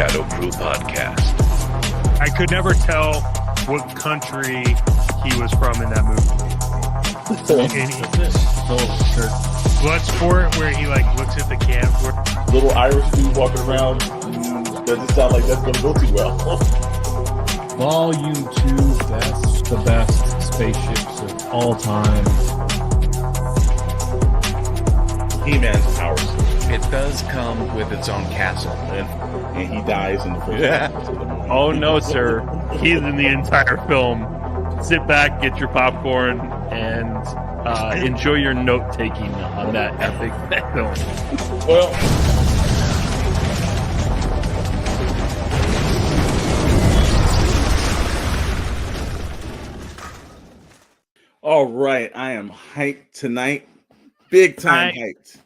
Shadowe Crew Podcast. I could never tell what country he was from in that movie. Blood Sport, where he like looks at the camera. Little Irish dude walking around doesn't sound like that's going to go too well. Volume 2, that's the best spaceships of all time. He-Man's power suit. It does come with its own castle. And he dies in the first episode of the movie. Oh no, sir! He's in the entire film. Sit back, get your popcorn, and enjoy your note taking on that epic film. Well, all right, I am hyped tonight. Big time hyped.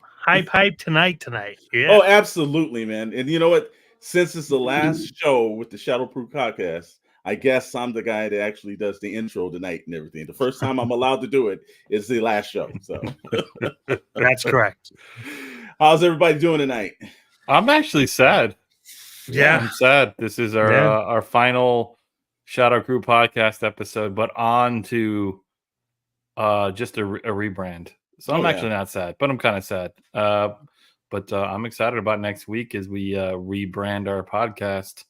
Hype tonight. Yeah. Oh, absolutely, man. And you know what? Since it's the last show with the Shadowe Crew Podcast, I guess I'm the guy that actually does the intro tonight and everything. The first time I'm allowed to do it is the last show. So That's correct. How's everybody doing tonight? I'm actually sad. Yeah. I'm sad. This is our final Shadowe Crew Podcast episode, but on to just a rebrand. So I'm actually not sad, but I'm kind of sad. But I'm excited about next week as we rebrand our podcast.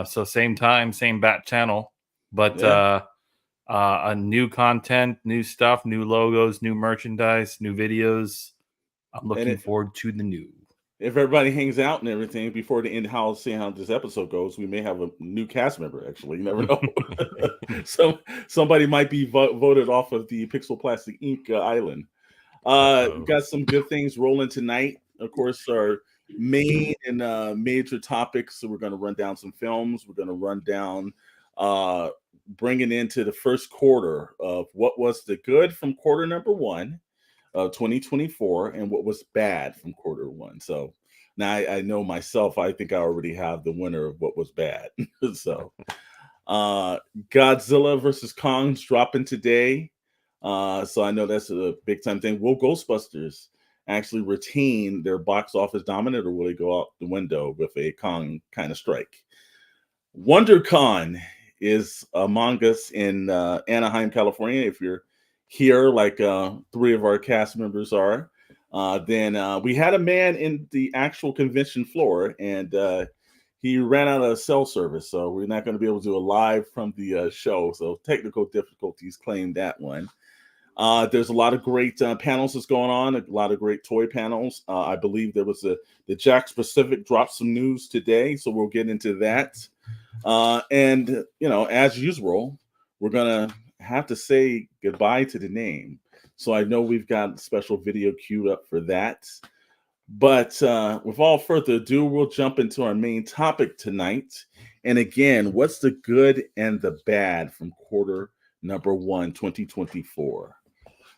So same time, same bat channel, but a new content, new stuff, new logos, new merchandise, new videos. I'm looking forward to the new. If everybody hangs out and everything before the end, see how this episode goes, we may have a new cast member. Actually, you never know. So somebody might be voted off of the Pixel Plastic Inc. Island. Got some good things rolling tonight. Of course, our main and major topics. So we're going to run down some films. We're going to run down bringing into the first quarter of what was the good from quarter number 1 of 2024 and what was bad from quarter 1. So now I know myself, I think I already have the winner of what was bad. So Godzilla versus Kong's dropping today. So I know that's a big time thing. Will Ghostbusters actually retain their box office dominant, or will they go out the window with a Kong kind of strike? WonderCon is among us in Anaheim, California. If you're here, like 3 of our cast members are, then we had a man in the actual convention floor, and he ran out of cell service, so we're not going to be able to do a live from the show. So technical difficulties claimed that one. There's a lot of great panels that's going on, a lot of great toy panels. I believe there was the Jack Pacific dropped some news today, so we'll get into that. And, you know, as usual, we're going to have to say goodbye to the name. So I know we've got a special video queued up for that. But with all further ado, we'll jump into our main topic tonight. And again, what's the good and the bad from quarter number 1, 2024?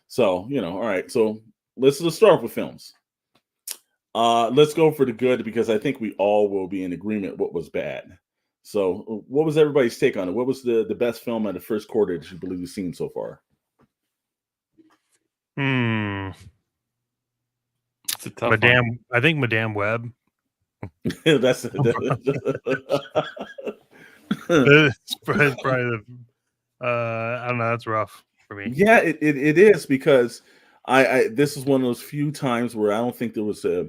So, you know, all right. So let's start with films. Let's go for the good, because I think we all will be in agreement what was bad. So what was everybody's take on it? What was the best film of the first quarter that you believe you've seen so far? It's a tough one. I think Madame Web. That's It's probably the, I don't know. That's rough for me. Yeah, it is, because I this is one of those few times where I don't think there was a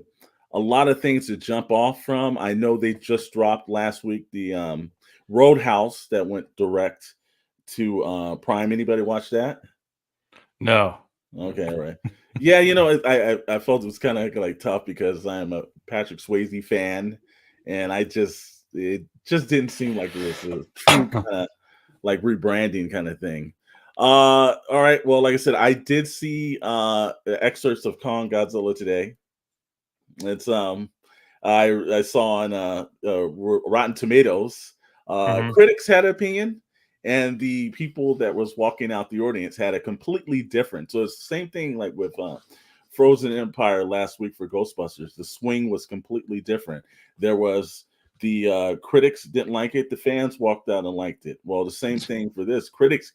lot of things to jump off from. I know they just dropped last week the Roadhouse that went direct to Prime. Anybody watch that? No. Okay, all right. Yeah, you know, I felt it was kind of like tough because I am a Patrick Swayze fan, and it just didn't seem like it was a true kind of like rebranding kind of thing. All right. Well, like I said, I did see excerpts of Kong Godzilla today. It's I saw on Rotten Tomatoes. Critics had an opinion, and the people that was walking out the audience had a completely different. So it's the same thing like with Frozen Empire last week for Ghostbusters. The swing was completely different. There was the critics didn't like it. The fans walked out and liked it. Well, the same thing for this. Critics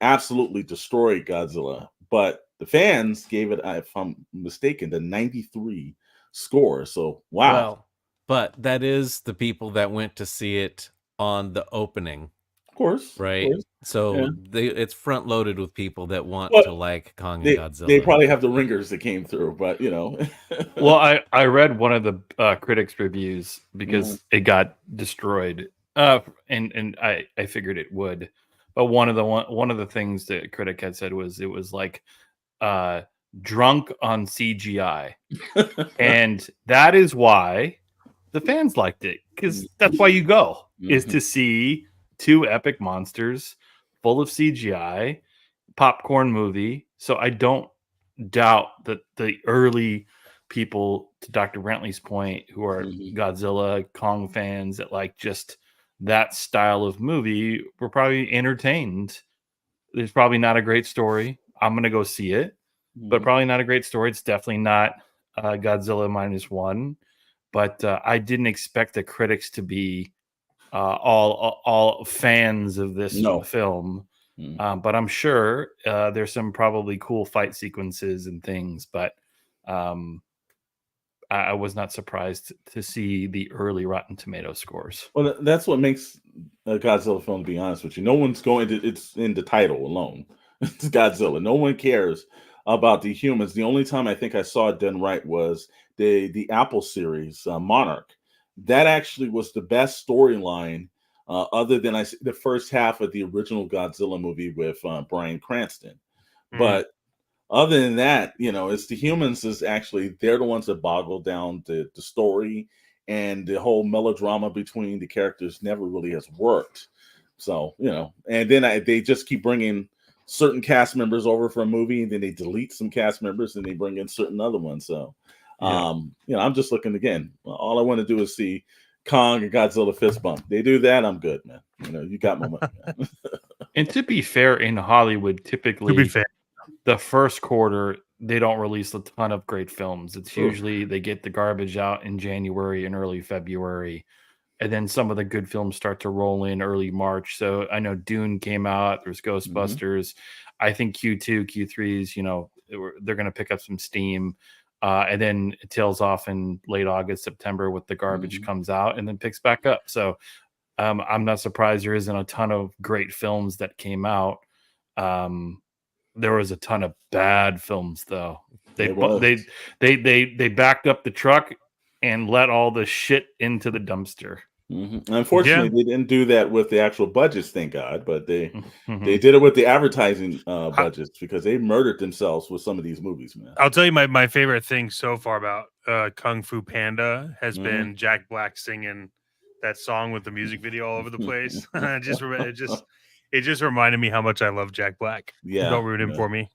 absolutely destroyed Godzilla, but the fans gave it, if I'm mistaken, the 93 score. So wow. But that is the people that went to see it on the opening, Of course. right? Of course. So Yeah. it's front loaded with people that want But to like Kong and they Godzilla. probably have the ringers that came through, but Well, I read one of the critics' reviews because it got destroyed, and I figured it would, but one of the things the critic had said was it was like drunk on CGI, and that is why the fans liked it, because that's why you go is to see two epic monsters full of CGI popcorn movie. So I don't doubt that the early people, to Dr. Brantley's point, who are Godzilla, Kong fans that like just that style of movie were probably entertained. There's probably not a great story. I'm going to go see it, but probably not a great story. It's definitely not Godzilla -1, but I didn't expect the critics to be all fans of this film. But I'm sure there's some probably cool fight sequences and things, but I was not surprised to see the early Rotten Tomato scores. Well, that's what makes a Godzilla film, to be honest with you. No one's going to, it's in the title alone. It's Godzilla. No one cares about the humans. The only time I think I saw it done right was the Apple series, Monarch. That actually was the best storyline, other than the first half of the original Godzilla movie with Bryan Cranston. But other than that, it's the humans is actually, they're the ones that boggle down the story, and the whole melodrama between the characters never really has worked. So, and then they just keep bringing certain cast members over for a movie, and then they delete some cast members and they bring in certain other ones. So, I'm just looking again. All I want to do is see Kong and Godzilla fist bump. They do that, I'm good, man. You got my money, man. And to be fair, in Hollywood, typically the first quarter, they don't release a ton of great films. It's usually they get the garbage out in January and early February, and then some of the good films start to roll in early March. So I know Dune came out. There's Ghostbusters. I think Q2, Q3s, they're going to pick up some steam. And then it tails off in late August, September with the garbage comes out and then picks back up. So I'm not surprised there isn't a ton of great films that came out. There was a ton of bad films, though. They backed up the truck and let all the shit into the dumpster. Unfortunately, they didn't do that with the actual budgets, thank God, but they did it with the advertising budgets, because they murdered themselves with some of these movies, man. I'll tell you my favorite thing so far about Kung Fu Panda has been Jack Black singing that song with the music video all over the place. It just reminded me how much I love Jack Black. Yeah, don't ruin him for me.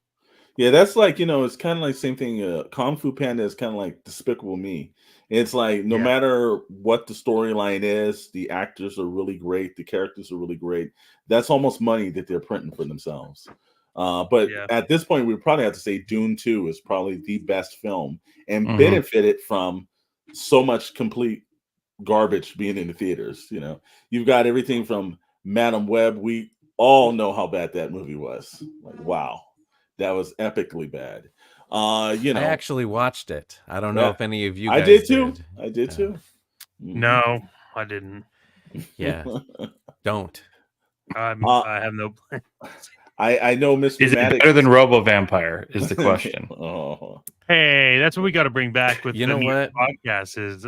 Yeah, that's like, it's kind of like same thing. Kung Fu Panda is kind of like Despicable Me. It's like no matter what the storyline is, the actors are really great, the characters are really great. That's almost money that they're printing for themselves. But at this point, we probably have to say Dune 2 is probably the best film, and benefited from so much complete garbage being in the theaters. You've got everything from Madam Web. We all know how bad that movie was. Like, wow, that was epically bad. I actually watched it. I don't know if any of you guys did. I did too. No, I didn't. Yeah. Don't. I have no plan. I know Mr. Is Maddox. it better than Robo Vampire is the question. Hey, that's what we got to bring back with the new podcast is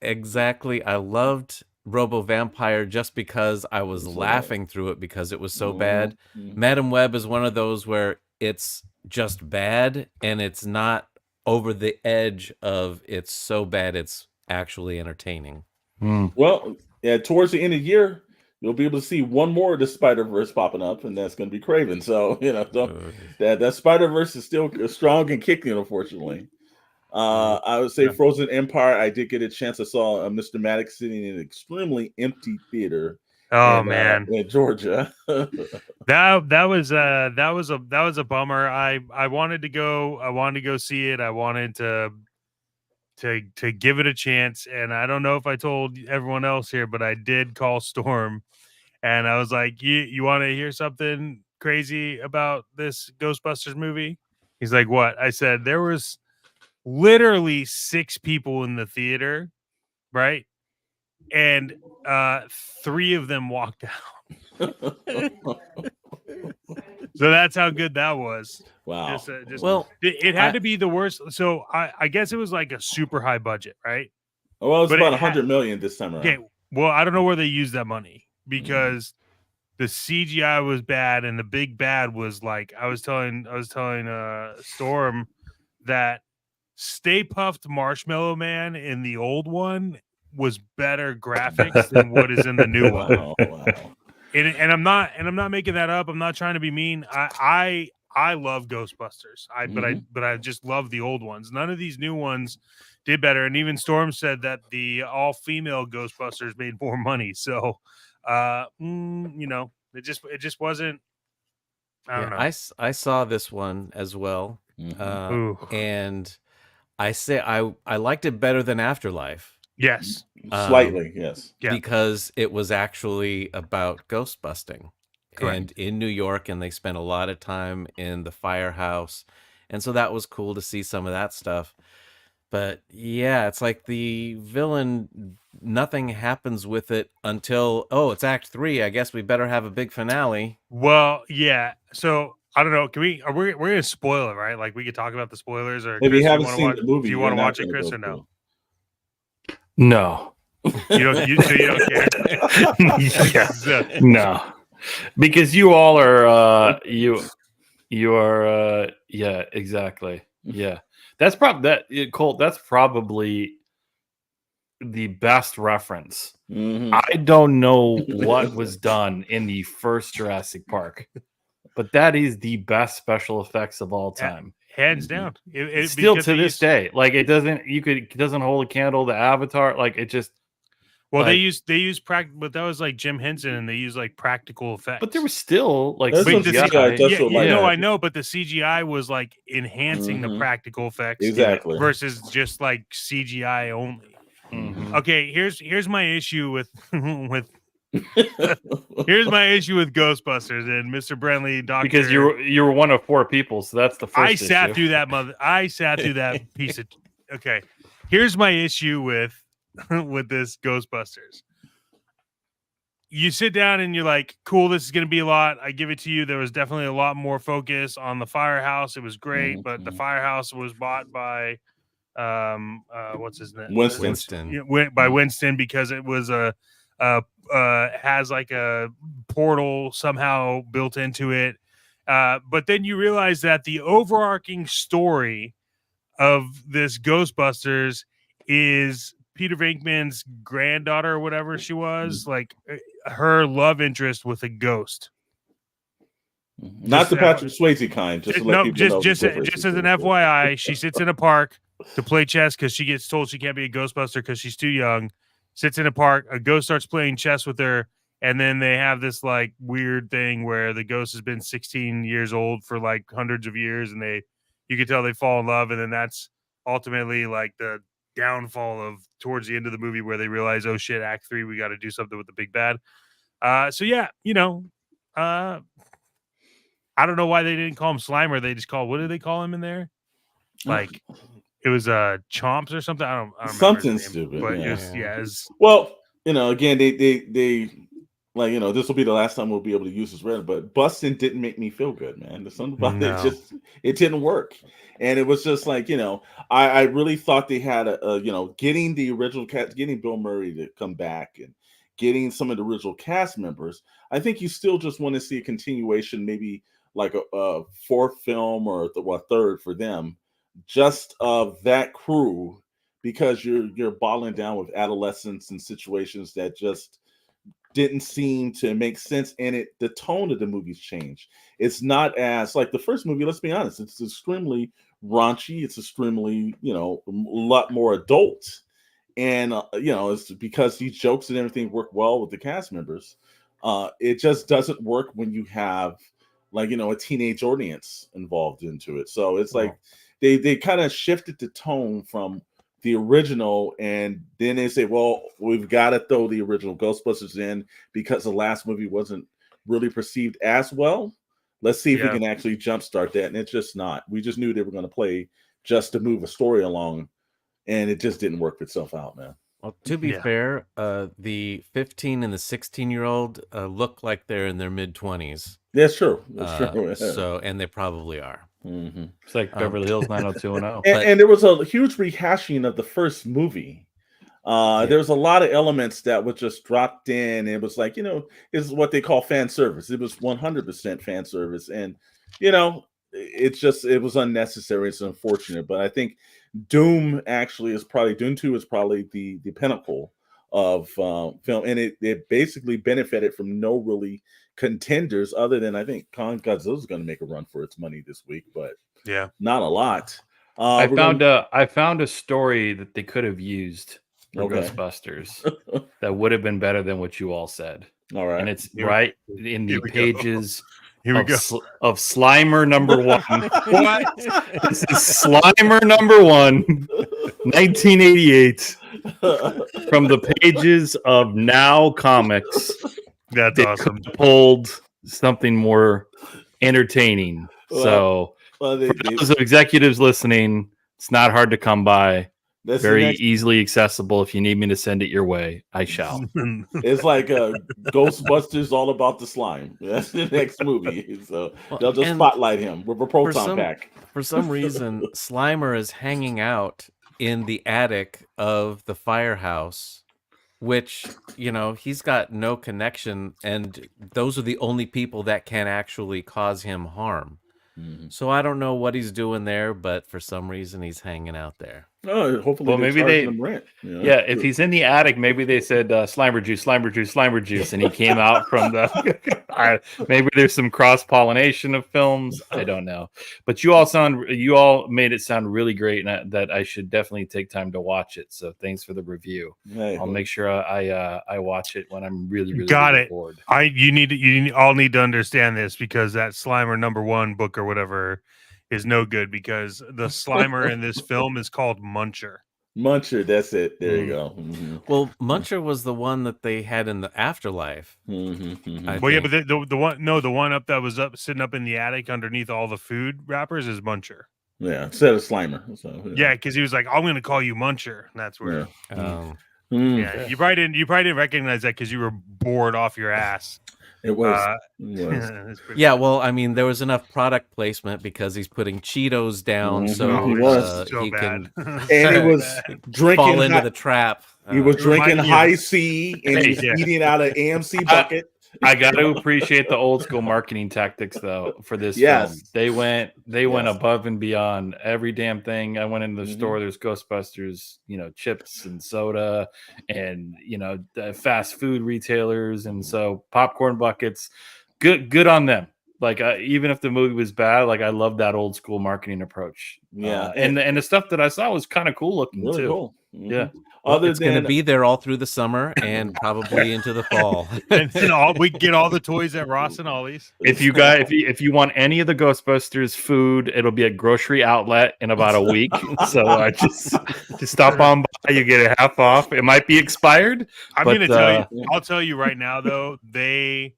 exactly. I loved Robo Vampire just because I was laughing through it because it was so bad. Madam Web is one of those where it's just bad and it's not over the edge of it's so bad it's actually entertaining. Well, towards the end of the year, you'll be able to see one more of the Spider-Verse popping up, and that's going to be Kraven. So, that Spider-Verse is still strong and kicking, unfortunately. I would say Frozen Empire. I did get a chance. I saw Mr. Maddox sitting in an extremely empty theater. In Georgia. that was a bummer. I wanted to go see it. I wanted to give it a chance, and I don't know if I told everyone else here, but I did call Storm, and I was like, "You want to hear something crazy about this Ghostbusters movie?" He's like, "What?" I said, "There was literally 6 people in the theater, right? And 3 of them walked out. So that's how good that was. Wow. Well, it had to be the worst. So I guess it was like a super high budget, right? Well, it was But about it had- $100 million this time around. Okay, well, I don't know where they used that money because the CGI was bad, and the big bad was like I was telling Storm that Stay Puffed Marshmallow Man in the old one was better graphics than what is in the new one. Wow. And I'm not making that up. I'm not trying to be mean. I love Ghostbusters. But I just love the old ones. None of these new ones did better. And even Storm said that the all-female Ghostbusters made more money. So it just wasn't. I don't know. I saw this one as well. And I say I liked it better than Afterlife. Yes. Slightly, yes. Yeah. Because it was actually about ghost busting. Correct. And in New York, and they spent a lot of time in the firehouse. And so that was cool to see some of that stuff. But yeah, it's like the villain, nothing happens with it until, it's Act 3. I guess we better have a big finale. Well, yeah. So I don't know. Can we're gonna spoil it, right? Like we could talk about the spoilers, or If Chris, you haven't seen the movie, do you you're want to not watch it, gonna Chris, go or no? No. You don't care. Yeah. No, because you all are you are yeah, exactly. Yeah, that's Colt. That's probably the best reference. I don't know what was done in the first Jurassic Park, but that is the best special effects of all time. Hands down. It Still to this day, like it doesn't hold a candle to Avatar. Like it just. Well, they use but that was like Jim Henson, and they use like practical effects. But there was still like CGI. No, I know, but the CGI was like enhancing the practical effects, exactly, versus just like CGI only. Okay, here's my issue with here's my issue with Ghostbusters and Mr. Brentley, Doctor. Because you were one of 4 people, so that's the first. I sat through that piece of. Okay, here's my issue with this Ghostbusters. You sit down and you're like, cool, this is going to be a lot. I give it to you. There was definitely a lot more focus on the firehouse. It was great, but the firehouse was bought by what's his name? Winston. By Winston, because it was has like a portal somehow built into it. But then you realize that the overarching story of this Ghostbusters is Peter Venkman's granddaughter, or whatever she was, like her love interest with a ghost. Not the Patrick Swayze kind. Just as an FYI, she sits in a park to play chess because she gets told she can't be a Ghostbuster because she's too young. Sits in a park, a ghost starts playing chess with her, and then they have this like weird thing where the ghost has been 16 years old for like hundreds of years, and you can tell they fall in love, and then that's ultimately like the downfall of towards the end of the movie where they realize, oh shit, Act 3, we got to do something with the big bad. So yeah, I don't know why they didn't call him Slimer. They just what did they call him in there? Like it was Chomps or something. I don't something stupid. But yeah. It was, well, again, they like, this will be the last time we'll be able to use this red, but busting didn't make me feel good, man. There's something about it didn't work. And it was just like, I really thought they had getting the original cast, getting Bill Murray to come back and getting some of the original cast members. I think you still just want to see a continuation, maybe like a 4th film or a 3rd for them, just of that crew, because you're bottling down with adolescents and situations that just didn't seem to make sense. And the tone of the movie's changed. It's not as like the first movie, let's be honest, it's extremely raunchy. It's extremely, a lot more adult. And, it's because these jokes and everything work well with the cast members. It just doesn't work when you have like, a teenage audience involved into it. So it's like they kind of shifted the tone from the original, and then they say, well, we've got to throw the original Ghostbusters in because the last movie wasn't really perceived as well. Let's see if we can actually jumpstart that. And it's just not. We just knew they were going to play just to move a story along, and it just didn't work itself out, man. Well, to be fair, the 15 and the 16-year-old look like they're in their mid-20s. That's true. That's true. So, and they probably are. Mm-hmm. It's like Beverly Hills 90210. And there was a huge rehashing of the first movie. There was a lot of elements that were just dropped in. It was like, it's what they call fan service. It was 100% fan service. And, it was unnecessary. It's unfortunate. But I think Doom 2 is probably the pinnacle of film. And it basically benefited from no really contenders other than, I think, Kong Godzilla is going to make a run for its money this week. But not a lot. I found a story that they could have used for Ghostbusters that would have been better than what you all said. All right. And it's right in the pages of Slimer number 1. What? This is Slimer number 1, 1988, from the pages of Now Comics. That's awesome. Pulled something more entertaining. For those executives listening, it's not hard to come by. That's very easily accessible. If you need me to send it your way, I shall. It's like Ghostbusters all about the slime. That's the next movie. So they'll just spotlight him with a proton pack. For some reason, Slimer is hanging out in the attic of the firehouse, which, he's got no connection. And those are the only people that can actually cause him harm. Mm-hmm. So I don't know what he's doing there, but for some reason he's hanging out there. Oh, hopefully, maybe him rent. Yeah, if he's in the attic, maybe they said Slimer juice, Slimer juice, Slimer juice, and he came out from the. Maybe there's some cross pollination of films. I don't know, but you all made it sound really great, and that I should definitely take time to watch it. So thanks for the review. I'll make sure I watch it when I'm really got it. Bored. You all need to understand this, because that Slimer number 1 book or whatever is no good, because the Slimer in this film is called Muncher. Muncher, that's it. There you go. Mm-hmm. Well, Muncher was the one that they had in the afterlife. Mm-hmm. Well, yeah, but the one that was sitting up in the attic underneath all the food wrappers is Muncher. Yeah, instead of Slimer. So, yeah, because he was like, "I'm going to call you Muncher." And that's where. Yeah. Yeah, you probably didn't recognize that because you were bored off your ass. It was. Yeah, well, I mean, there was enough product placement because he's putting Cheetos down, so he can and he was drinking fall into the trap. He was drinking High C and he's eating out an AMC bucket. I got to appreciate the old school marketing tactics, though, for this film. They went above and beyond every damn thing. I went into the store. There's Ghostbusters, chips and soda, and the fast food retailers, and so popcorn buckets. Good on them. Like even if the movie was bad, like I love that old school marketing approach. Yeah, and the stuff that I saw was kind of cool looking too. Cool. Mm-hmm. Yeah. It's going to be there all through the summer and probably into the fall. and we get all the toys at Ross and Ollie's. If you want any of the Ghostbusters food, it'll be at Grocery Outlet in about a week. So just stop on by. You get a half off. It might be expired. I'm going to tell you. I'll tell you right now, though, they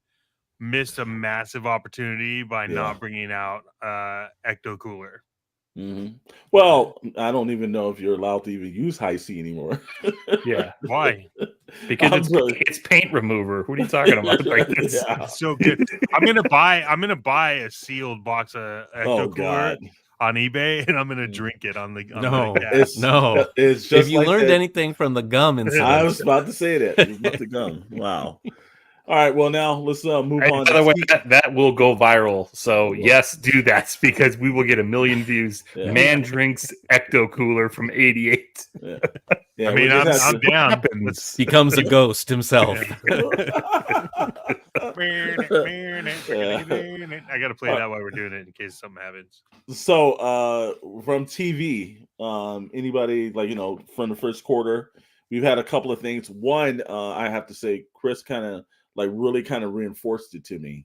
missed a massive opportunity by not bringing out Ecto Cooler. Mm-hmm. Well, I don't even know if you're allowed to even use High C anymore. Yeah, why? Because it's paint remover. What are you talking about? Like this? Yeah. So good. I'm gonna buy a sealed box of Ecto Cooler on eBay, and I'm gonna drink it on the. It's just if you like learned anything from the gum incident. I was about to say that. It's about the gum. Wow. All right, well, now let's move on. By the way, that will go viral. So, yes, do that because we will get 1 million views. Yeah. Man drinks Ecto Cooler from 88. Yeah. I mean, I'm down. Becomes a ghost himself. I got to play that while we're doing it in case something happens. So, from TV, anybody, from the first quarter, we've had a couple of things. One, I have to say, Chris really reinforced it to me,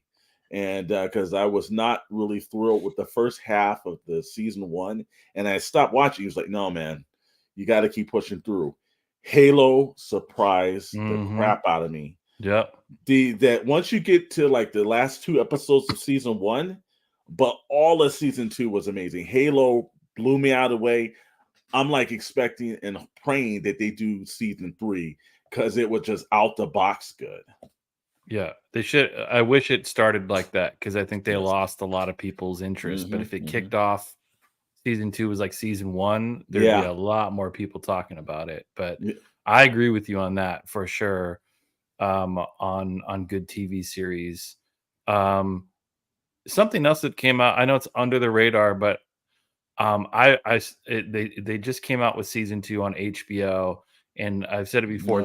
and because I was not really thrilled with the first half of the season 1, and I stopped watching. He was like, "No, man, you got to keep pushing through." Halo surprised the crap out of me. Yep. That once you get to the last 2 episodes of season 1, but all of season 2 was amazing. Halo blew me out of the way. I'm like expecting and praying that they do season 3 because it was just out the box good. Yeah, they should. I wish it started like that because I think they Yes. lost a lot of people's interest. But Mhm, if it mhm. kicked off season 2 was like season 1, there'd be Yeah. a lot more people talking about it. But Yeah. I agree with you on that for sure. On good TV series. Something else that came out. I know it's under the radar, but they just came out with season 2 on HBO, and I've said it before.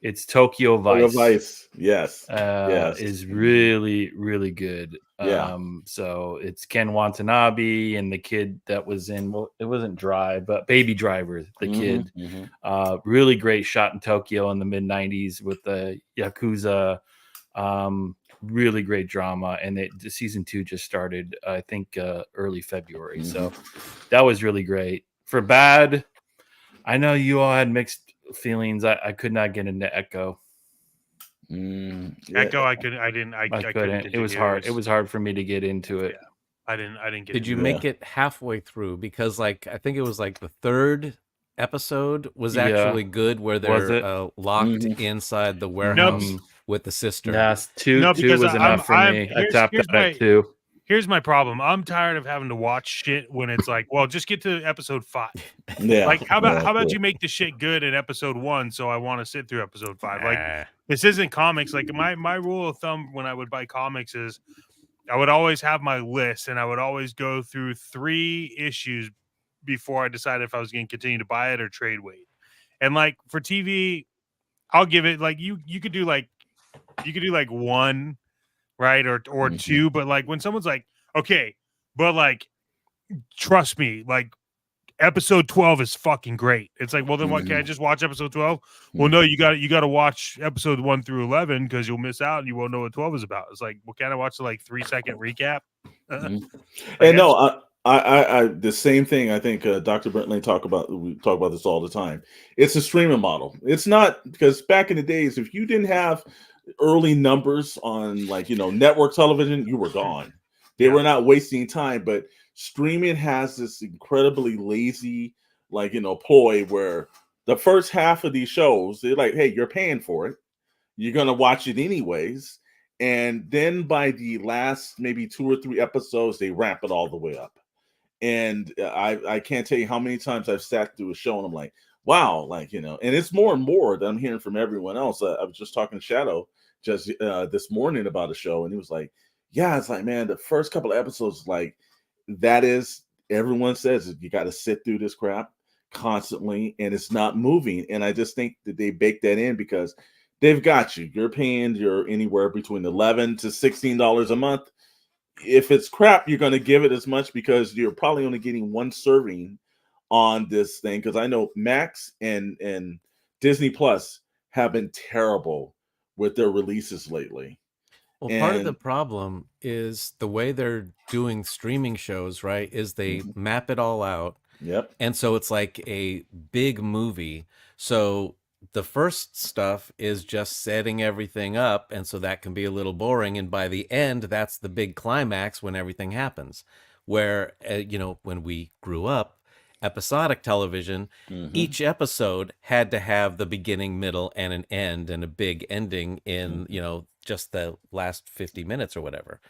It's Tokyo Tokyo Vice. Vice. Yes. Yes. Is really, really good. Yeah. So it's Ken Watanabe and the kid that was in, well, it wasn't Drive, but Baby Driver, the kid. Really great shot in Tokyo in the mid 90s with the Yakuza. Really great drama, and the season 2 just started, I think, early February. So that was really great. For bad, I know you all had mixed feelings. I could not get into Echo. Yeah. Echo, I couldn't. It was hard. It was hard for me to get into it. Yeah. I didn't get. Did you into make it halfway through? Because like I think it was like the third episode was actually good, where they're locked inside the warehouse with the sister. Yes, two was enough for me. I tapped out at 2. Here's my problem. I'm tired of having to watch shit when it's like, well, just get to episode 5. Yeah. Like, how about you make the shit good in episode 1, so I want to sit through episode 5. Like, this isn't comics. Like, my rule of thumb when I would buy comics is I would always have my list, and I would always go through 3 issues before I decided if I was going to continue to buy it or trade wait. And like for TV, I'll give it like you could do like 1, right, or 2, but like when someone's like, okay, but like trust me, like episode 12 is fucking great. It's like, well then what, can I just watch episode 12? Well, no, you got to watch episode 1 through 11 because you'll miss out and you won't know what 12 is about. It's like, well, can I watch the like 3-second recap? And no, I the same thing. I think Dr. Brent Lane we talk about this all the time. It's a streaming model. It's not, because back in the days, if you didn't have early numbers on like network television, you were gone. They were not wasting time. But streaming has this incredibly lazy ploy where the first half of these shows, they're like, hey, you're paying for it, you're gonna watch it anyways. And then by the last maybe 2 or 3 episodes, they ramp it all the way up. And I can't tell you how many times I've sat through a show and I'm like, wow, and it's more and more that I'm hearing from everyone else. I was just talking to Shadow just this morning about a show, and he was like, yeah, it's like, man, the first couple of episodes, like, that is, everyone says you got to sit through this crap constantly and it's not moving. And I just think that they bake that in because they've got you. You're paying anywhere between $11 to $16 a month. If it's crap, you're going to give it as much because you're probably only getting 1 serving on this thing. Because I know Max and Disney Plus have been terrible with their releases lately. Well, part of the problem is the way they're doing streaming shows, right? Is they map it all out. Yep. And so it's like a big movie. So the first stuff is just setting everything up, and so that can be a little boring. And by the end, that's the big climax when everything happens. Where, when we grew up, episodic television, each episode had to have the beginning, middle, and an end, and a big ending in, just the last 50 minutes or whatever.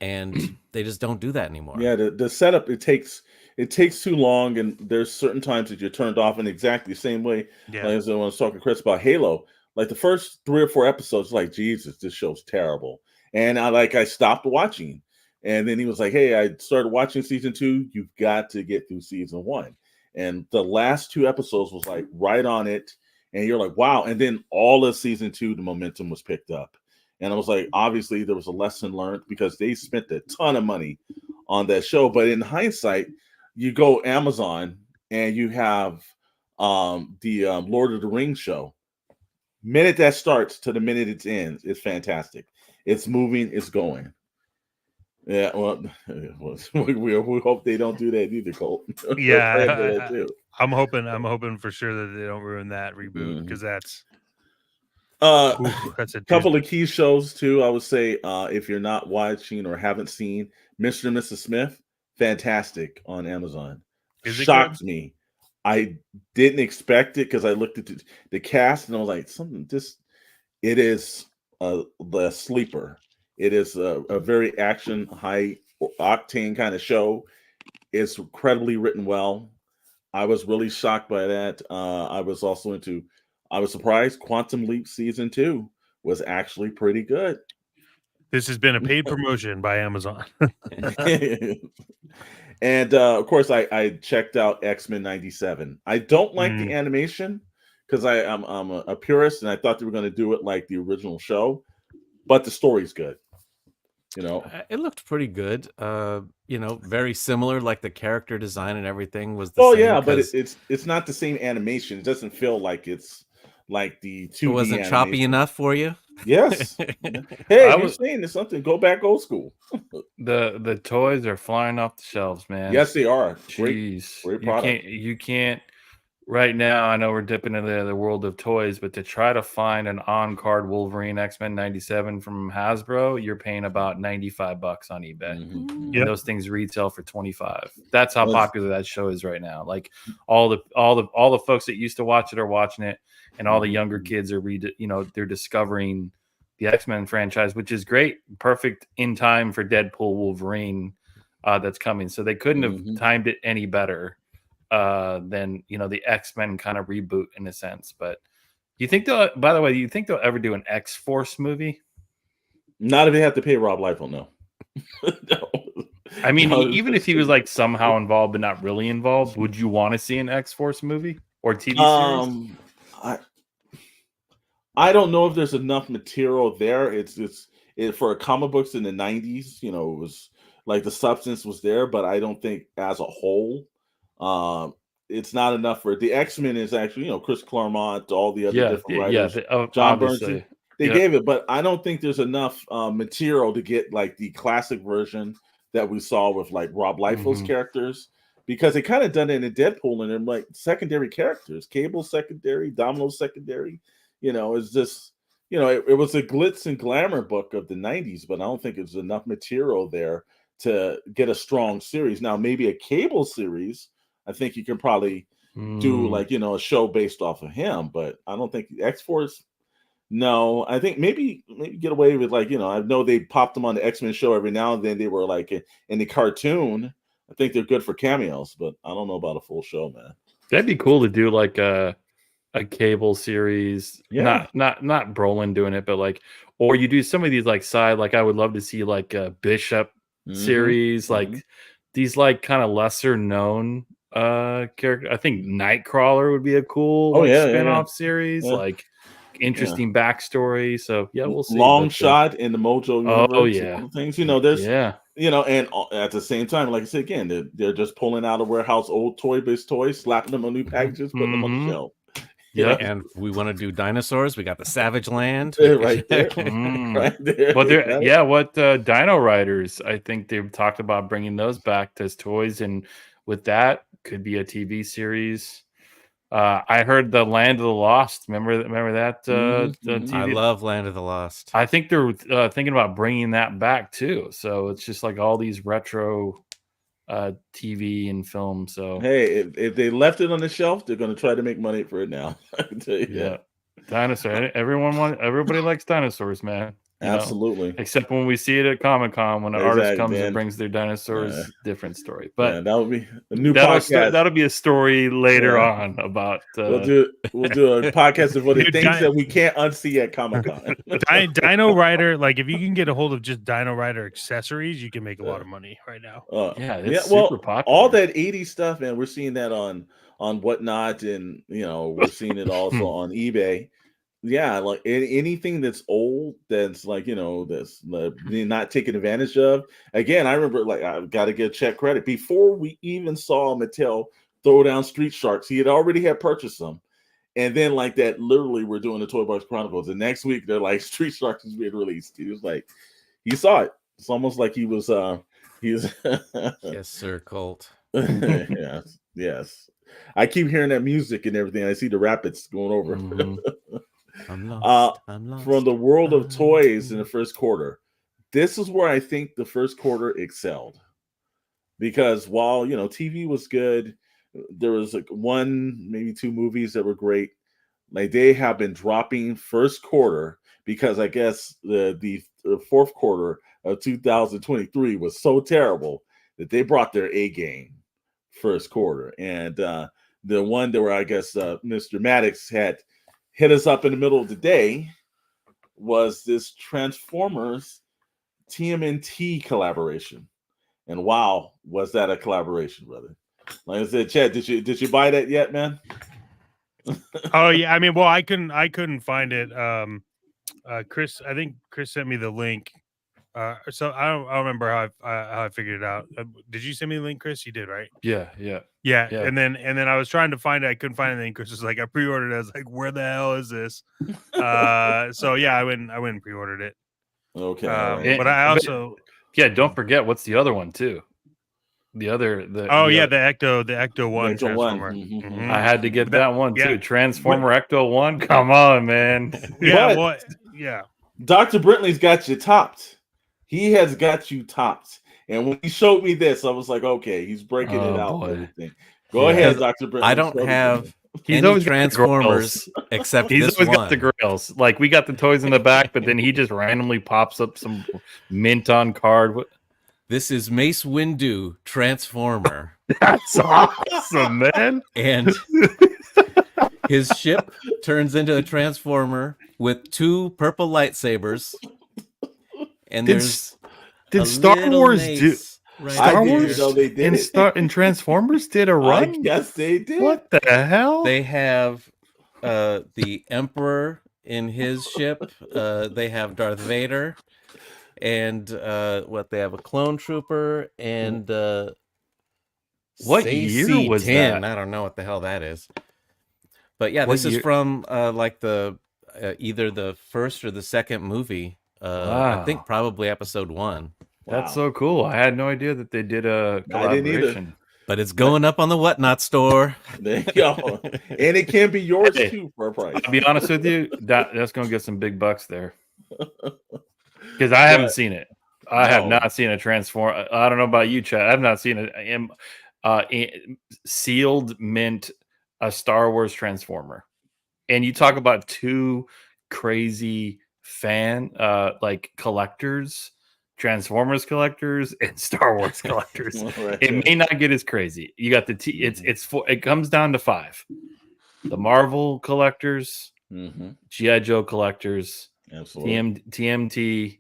And they just don't do that anymore. Yeah, the setup, it takes too long, and there's certain times that you're turned off in exactly the same way. Yeah. Like when I was talking to Chris about Halo, like the first 3 or 4 episodes, like, Jesus, this show's terrible. And I stopped watching. And then he was like, hey, I started watching season 2. You've got to get through season 1. And the last 2 episodes was like right on it. And you're like, wow. And then all of season 2, the momentum was picked up. And I was like, obviously there was a lesson learned because they spent a ton of money on that show. But in hindsight, you go Amazon and you have the Lord of the Rings show. Minute that starts to the minute it ends, it's fantastic. It's moving, it's going. Yeah, well, we hope they don't do that either, Colt. Yeah, I'm hoping for sure that they don't ruin that reboot because that's a couple of key shows too. I would say if you're not watching or haven't seen Mr. and Mrs. Smith, fantastic on Amazon. Shocked me I didn't expect it because I looked at the cast and I was like, it is the sleeper. It is a very action, high octane kind of show. It's incredibly written well. I was really shocked by that. I was surprised Quantum Leap season 2 was actually pretty good. This has been a paid promotion by Amazon. And of course, I checked out X-Men 97. I don't like the animation because I'm a purist, and I thought they were going to do it like the original show, but the story's good. It looked pretty good. Very similar, like the character design and everything was the same. Yeah, but it's not the same animation. It doesn't feel like it's like the 2D. It wasn't animation. choppy enough for you. Yes. Hey, you're saying there's something. Go back old school. The toys are flying off the shelves, man. Yes, they are. Jeez, great product. You can't. Right now, I know we're dipping into the world of toys, but to try to find an on-card Wolverine X-Men 97 from Hasbro, you're paying about $95 on eBay. Mm-hmm. And those things retail for $25. That's how popular that show is right now. Like all the folks that used to watch it are watching it, and all the younger kids are they're discovering the X-Men franchise, which is great, perfect in time for Deadpool Wolverine that's coming. So they couldn't have timed it any better than the X-Men kind of reboot in a sense. But do you think they'll ever do an X-Force movie? Not if they have to pay Rob Liefeld, no. No. I mean, even if he was like somehow involved but not really involved, would you want to see an X-Force movie or TV series? I don't know if there's enough material there. It's for comic books in the 90s, it was like the substance was there, but I don't think as a whole it's not enough for it. The X-Men is actually, Chris Claremont, all the other different writers, John Burns, they gave it, but I don't think there's enough material to get like the classic version that we saw with like Rob Liefeld's characters, because they kind of done it in Deadpool and then like secondary characters, Cable secondary, Domino secondary. It's just, it was a glitz and glamour book of the 90s, but I don't think there's enough material there to get a strong series. Now, maybe a Cable series, I think you can probably do like, a show based off of him, but I don't think X-Force. No, I think maybe get away with like, I know they popped them on the X-Men show every now and then. They were like in the cartoon. I think they're good for cameos, but I don't know about a full show, man. That'd be cool to do like a Cable series. Yeah. Not Brolin doing it, but like, or you do some of these like side, like I would love to see like a Bishop series, like these like kind of lesser known character. I think Nightcrawler would be a cool spin-off series, like interesting backstory. So we'll see. Long shot in the Mojo universe. Things, there's and at the same time, like I said again, they're just pulling out of warehouse old toy-based toys, slapping them on new packages, putting them on the shelf. Yeah, and we want to do dinosaurs. We got the Savage Land right there, right there. Well, what Dino Riders? I think they've talked about bringing those back as toys, and with that, could be a TV series. I heard the Land of the Lost. Remember that? TV? I love Land of the Lost. I think they're thinking about bringing that back too. So it's just like all these retro TV and film. So hey, if they left it on the shelf, they're going to try to make money for it now. I can tell you dinosaur. Everybody likes dinosaurs, man. Absolutely. Except when we see it at Comic-Con, when an artist comes and brings their dinosaurs, different story. But that would be a new podcast. That'll be a story later on about. We'll do a podcast of what it thinks that we can't unsee at Comic-Con. Dino Rider, like if you can get a hold of just Dino Rider accessories, you can make a lot of money right now. It's super popular. All that 80s stuff, and we're seeing that on Whatnot, and we're seeing it also on eBay. Yeah, like anything that's old, that's like that's not taken advantage of. Again, I remember like I got to give check credit before we even saw Mattel throw down Street Sharks. He had already purchased them, and then like that, literally, we're doing the Toy Box Chronicles. The next week, they're like Street Sharks is being released. He was like, he saw it. It's almost like he was yes, sir, Colt. yes. I keep hearing that music and everything. I see the rapids going over. I'm lost. From the world of toys in the first quarter, this is where I think the first quarter excelled, because while TV was good, there was like one, maybe two movies that were great. Like they have been dropping first quarter because I guess the fourth quarter of 2023 was so terrible that they brought their A game first quarter. And the one that where I guess Mr. Maddox had hit us up in the middle of the day was this Transformers TMNT collaboration. And wow, was that a collaboration, brother? Like I said, Chad, did you buy that yet, man? Oh yeah, I mean, well, I couldn't find it. Chris, I think Chris sent me the link. So I don't remember how I figured it out. Did you send me the link, Chris? You did, right? Yeah. Yeah. And then I was trying to find it. I couldn't find anything. Chris was like, I pre-ordered it. I was like, where the hell is this? So yeah, I went and pre-ordered it. Okay. But I also don't forget what's the other one too. The Ecto 1 Transformer. Mm-hmm. I had to get that one too. Transformer Ecto 1. Come on, man. Yeah. Dr. Brentley's got you topped. He has got you topped. And when he showed me this, I was like, okay, he's breaking it out. And everything. Go ahead, Dr. Brentley. I don't have He's any Transformers except he's this always one. got the grails. Like we got the toys in the back, but then he just randomly pops up some mint on card. This is Mace Windu Transformer. That's awesome, man. And his ship turns into a Transformer with 2 purple lightsabers. And did Star Wars do right Star here. Wars they did and Transformers did a run? Yes, they did. What the hell? They have the Emperor in his ship. They have Darth Vader. And they have a clone trooper and what year was that? I don't know what the hell that is. But yeah, this is from like the either the first or the second movie. Wow. I think probably episode 1. That's so cool. I had no idea that they did a collaboration. I didn't either. But it's going up on the Whatnot store. There you go. And it can be yours too for a price. To be honest with you, that's going to get some big bucks there. Because I haven't seen it. I have not seen a Transform. I don't know about you, Chad. I've not seen it. Sealed mint a Star Wars Transformer. And you talk about 2 crazy fan like collectors, Transformers collectors and Star Wars collectors. It may not get as crazy. You got the it comes down to 5. The Marvel collectors, G.I. Joe collectors, TMT,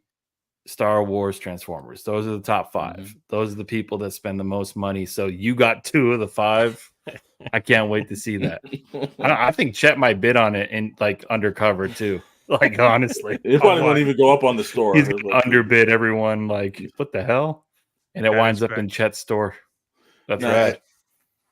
Star Wars, Transformers. Those are the top 5. Those are the people that spend the most money. So you got 2 of the 5. I can't wait to see that. I think Chet might bid on it and like undercover too. Like honestly, it probably won't even go up on the store. He's underbid everyone. Like what the hell? And it winds up in Chet's store. That's right.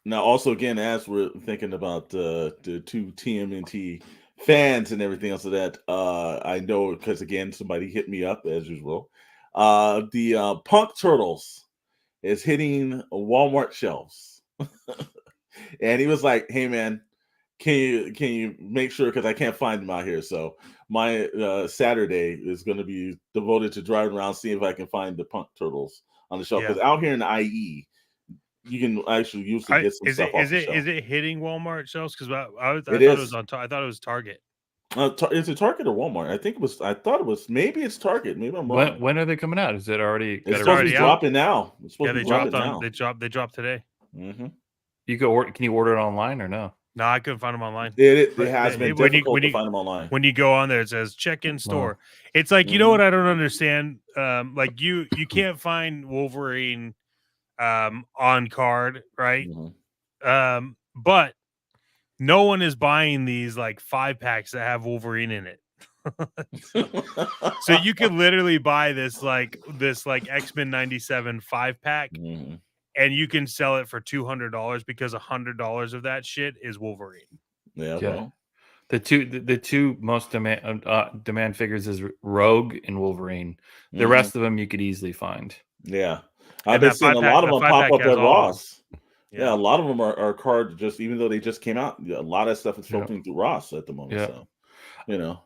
Now, also again, as we're thinking about the 2 TMNT fans and everything else of that, I know because again, somebody hit me up as usual. The Punk Turtles is hitting Walmart shelves, and he was like, "Hey man, can you make sure because I can't find them out here." So my Saturday is going to be devoted to driving around seeing if I can find the Punk Turtles on the shelf because out here in the IE. You can actually usually get some stuff off the shelf. Is it hitting Walmart shelves? Because I thought it was on. I thought it was Target. Is it Target or Walmart? I thought it was. Maybe it's Target. Maybe I'm wrong. When are they coming out? Is it already? It's supposed to be dropping now. They dropped today. Mm-hmm. You can order. Can you order it online or no? No, I couldn't find them online. It has been difficult to find them online. When you go on there, it says check in store. It's like you know what I don't understand. Like you can't find Wolverine on card, right? But no one is buying these like 5-packs that have Wolverine in it. So you could literally buy this X-Men 97 5-pack and you can sell it for $200 because $100 of that shit is Wolverine. Yeah. Well. The two most demand figures is Rogue and Wolverine. The rest of them you could easily find. Yeah. I've been seeing a lot of them pop up at Ross. Yeah, a lot of them are card just even though they just came out. A lot of stuff is filtering through Ross at the moment. Yeah. So,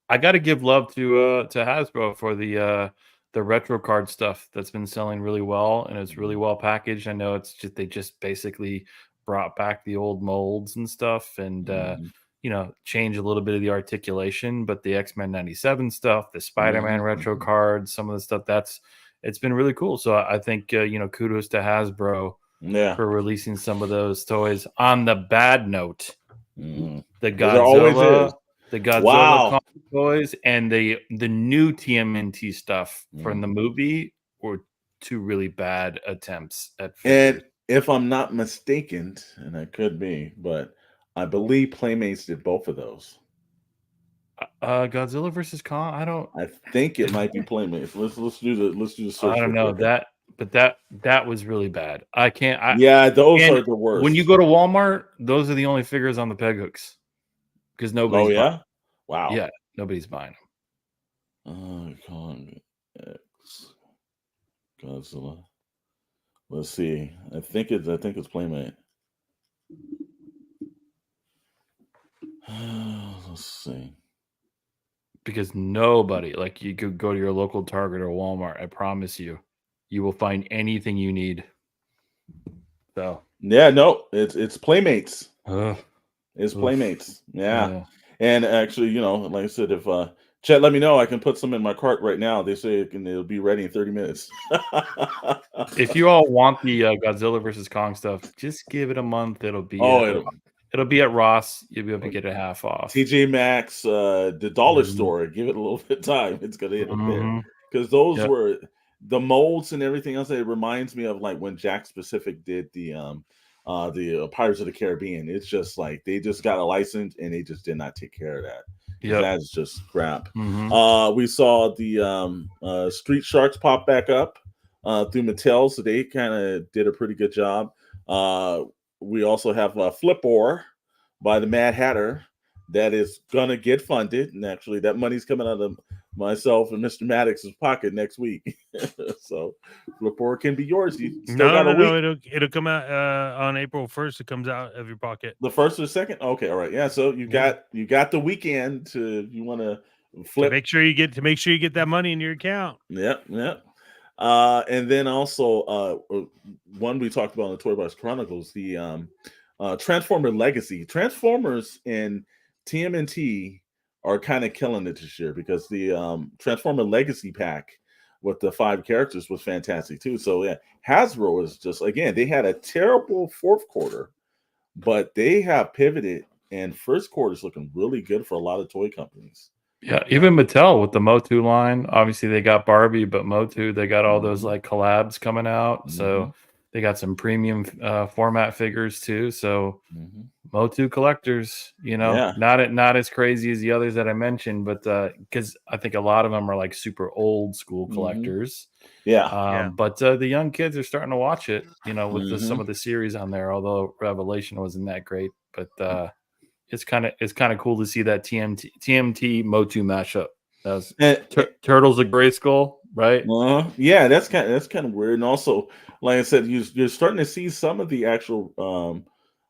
I got to give love to Hasbro for the retro card stuff that's been selling really well and it's really well packaged. I know it's just they just basically brought back the old molds and stuff, and change a little bit of the articulation. But the X-Men 97 stuff, the Spider-Man retro cards, some of the stuff it's been really cool. So I think kudos to Hasbro for releasing some of those toys. On the bad note, the Godzilla toys and the new TMNT stuff from the movie were two really bad attempts at figures. And if I'm not mistaken, and I could be, but I believe Playmates did both of those. Godzilla versus Kong. I think it might be Playmates. Let's do the search. I don't know but that was really bad. Those are the worst. When you go to Walmart, those are the only figures on the peg hooks because nobody's. Oh yeah, wow. Yeah, nobody's buying them. Kong X Godzilla. Let's see. I think it's Playmate. Let's see. Because nobody, like, you could go to your local Target or Walmart. I promise you will find anything you need. So yeah, no, it's Playmates. It's Oof. Playmates. Yeah. And actually, like I said, if Chet, let me know, I can put some in my cart right now. They say it'll be ready in 30 minutes. If you all want the Godzilla versus Kong stuff, just give it a month. It'll be it'll be at Ross. You'll be able to get it half off. TJ Maxx, the dollar store. Give it a little bit of time. It's gonna hit up there because those were the molds and everything else. It reminds me of like when Jack Specific did the Pirates of the Caribbean. It's just like they just got a license and they just did not take care of that. Yeah, that's just crap. We saw the Street Sharks pop back up through Mattel, so they kind of did a pretty good job. We also have Flipor by the Mad Hatter that is gonna get funded, and actually that money's coming out of myself and Mr. Maddox's pocket next week. So Flipor can be yours. You still got a week. It'll come out on April 1st. It comes out of your pocket. The 1st or 2nd? Okay, all right. Yeah, so you got the weekend to, you want to flip. Make sure you get that money in your account. Yep. And then also one we talked about in the Toy Box Chronicles, the Transformer Legacy. Transformers and TMNT are kind of killing it this year because the Transformer Legacy pack with the 5 characters was fantastic too. So yeah, Hasbro is just, again, they had a terrible fourth quarter, but they have pivoted, and first quarter is looking really good for a lot of toy companies. Yeah, even Mattel with the Motu line. Obviously, they got Barbie, but Motu, they got all those like collabs coming out. So they got some premium format figures too. So Motu collectors, not as crazy as the others that I mentioned, but because I think a lot of them are like super old school collectors. But the young kids are starting to watch it, with some of the series on there. Although Revelation wasn't that great, but it's kind of cool to see that TMT Motu mashup. That was Turtles of Grayskull, right? Yeah, that's kind of weird. And also, like I said, you're starting to see some of the actual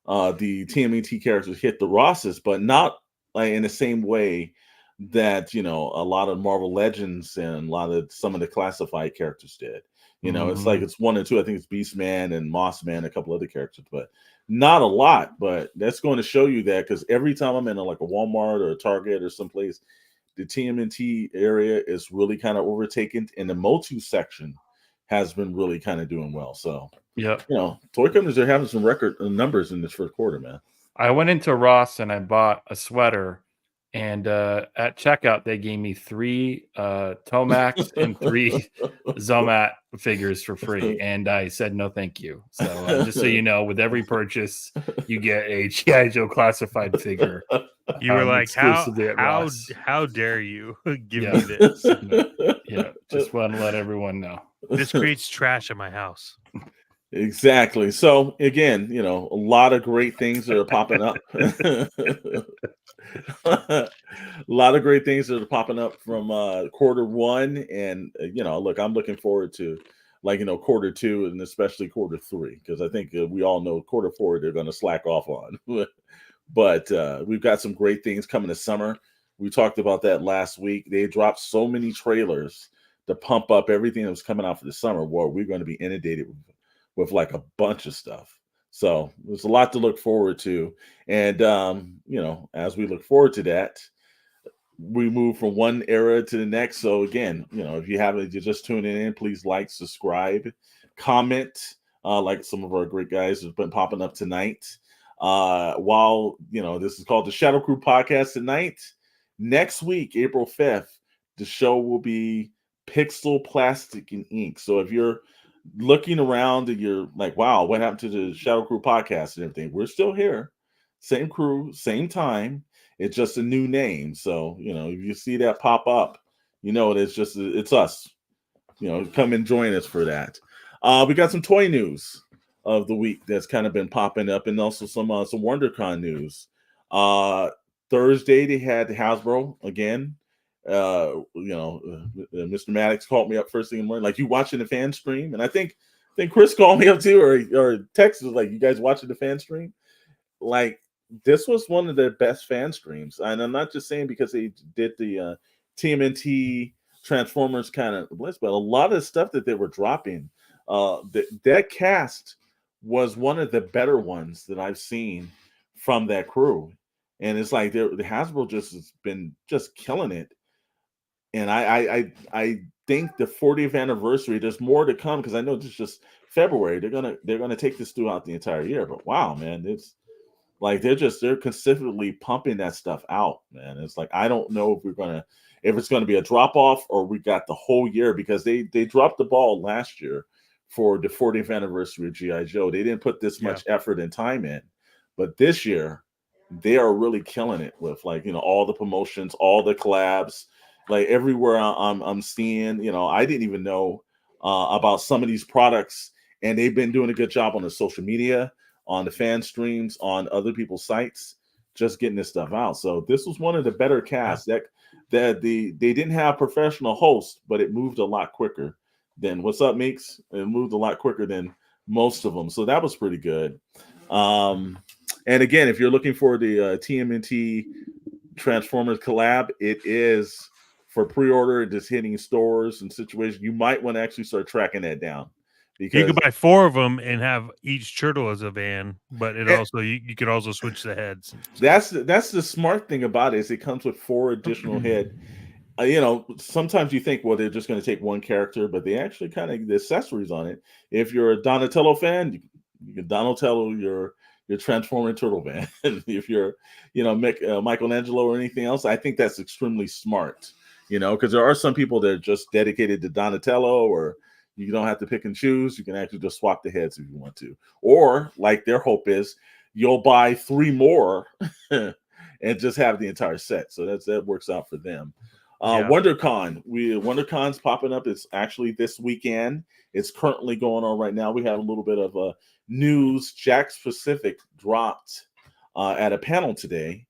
the TMNT characters hit the Rosses, but not like in the same way that a lot of Marvel Legends and a lot of some of the classified characters did. It's like it's 1 or 2. I think it's Beastman and Mossman, a couple other characters, but not a lot. But that's going to show you that, because every time I'm in a Walmart or a Target or someplace, the TMNT area is really kind of overtaken, and the Motu section has been really kind of doing well. So toy companies are having some record numbers in this first quarter, man. I went into Ross and I bought a sweater, and at checkout they gave me 3 Tomax and 3 Zomat figures for free, and I said no thank you. So just so you know, with every purchase you get a G.I. Joe classified figure. You were like, how dare you give me this? Just want to let everyone know. This creates trash in my house. Exactly. So again, a lot of great things that are popping up. A lot of great things that are popping up from quarter 1, and look, I'm looking forward to quarter 2 and especially quarter 3, because I think we all know quarter 4 they're going to slack off on. But we've got some great things coming this summer. We talked about that last week. They dropped so many trailers to pump up everything that was coming out for the summer. Well, we're going to be inundated with like a bunch of stuff. So there's a lot to look forward to. And, as we look forward to that, we move from one era to the next. So again, if you're just tuning in, please like, subscribe, comment, like some of our great guys have been popping up tonight. While, this is called the Shadowe Crew Podcast tonight. Next week, April 5th, the show will be Pixel, Plastic, and Ink. So if you're looking around and you're like, wow, what happened to the Shadowe Crew Podcast and everything? We're still here. Same crew, same time. It's just a new name. So, if you see that pop up, it's us. Come and join us for that. We got some toy news of the week that's kind of been popping up, and also some WonderCon news. Thursday they had the Hasbro again. Mr. Maddox called me up first thing in the morning, like, you watching the fan stream? And I think Chris called me up too, or text was like, you guys watching the fan stream? Like, this was one of their best fan streams, and I'm not just saying because they did the TMNT Transformers kind of list, but a lot of stuff that they were dropping, that cast was one of the better ones that I've seen from that crew. And it's like the Hasbro just has been just killing it. And I think the 40th anniversary, there's more to come, because I know this is just February. They're gonna take this throughout the entire year. But wow, man, it's like they're consistently pumping that stuff out, man. It's like, I don't know if it's gonna be a drop off or we got the whole year, because they dropped the ball last year for the 40th anniversary of G.I. Joe. They didn't put this much effort and time in, but this year they are really killing it with, like, all the promotions, all the collabs, like everywhere I'm seeing. I didn't even know about some of these products, and they've been doing a good job on the social media, on the fan streams, on other people's sites, just getting this stuff out. So this was one of the better casts that they didn't have professional hosts, but it moved a lot quicker than what's up, Meeks. It moved a lot quicker than most of them. So that was pretty good. And again, if you're looking for the TMNT Transformers collab, it is for pre-order, just hitting stores and situations. You might want to actually start tracking that down, because you could buy 4 of them and have each turtle as a van, but it also you could also switch the heads. That's the smart thing about it, is it comes with 4 additional head. Sometimes you think, well, they're just going to take one character, but they actually kind of the accessories on it. If you're a Donatello fan, you can Donatello your Transformer Turtle van. If you're, Michelangelo or anything else, I think that's extremely smart. Because there are some people that are just dedicated to Donatello, or you don't have to pick and choose. You can actually just swap the heads if you want to, or like their hope is, you'll buy 3 more and just have the entire set. So that works out for them. WonderCon's popping up. It's actually this weekend. It's currently going on right now. We have a little bit of news. Jakks Pacific dropped at a panel today.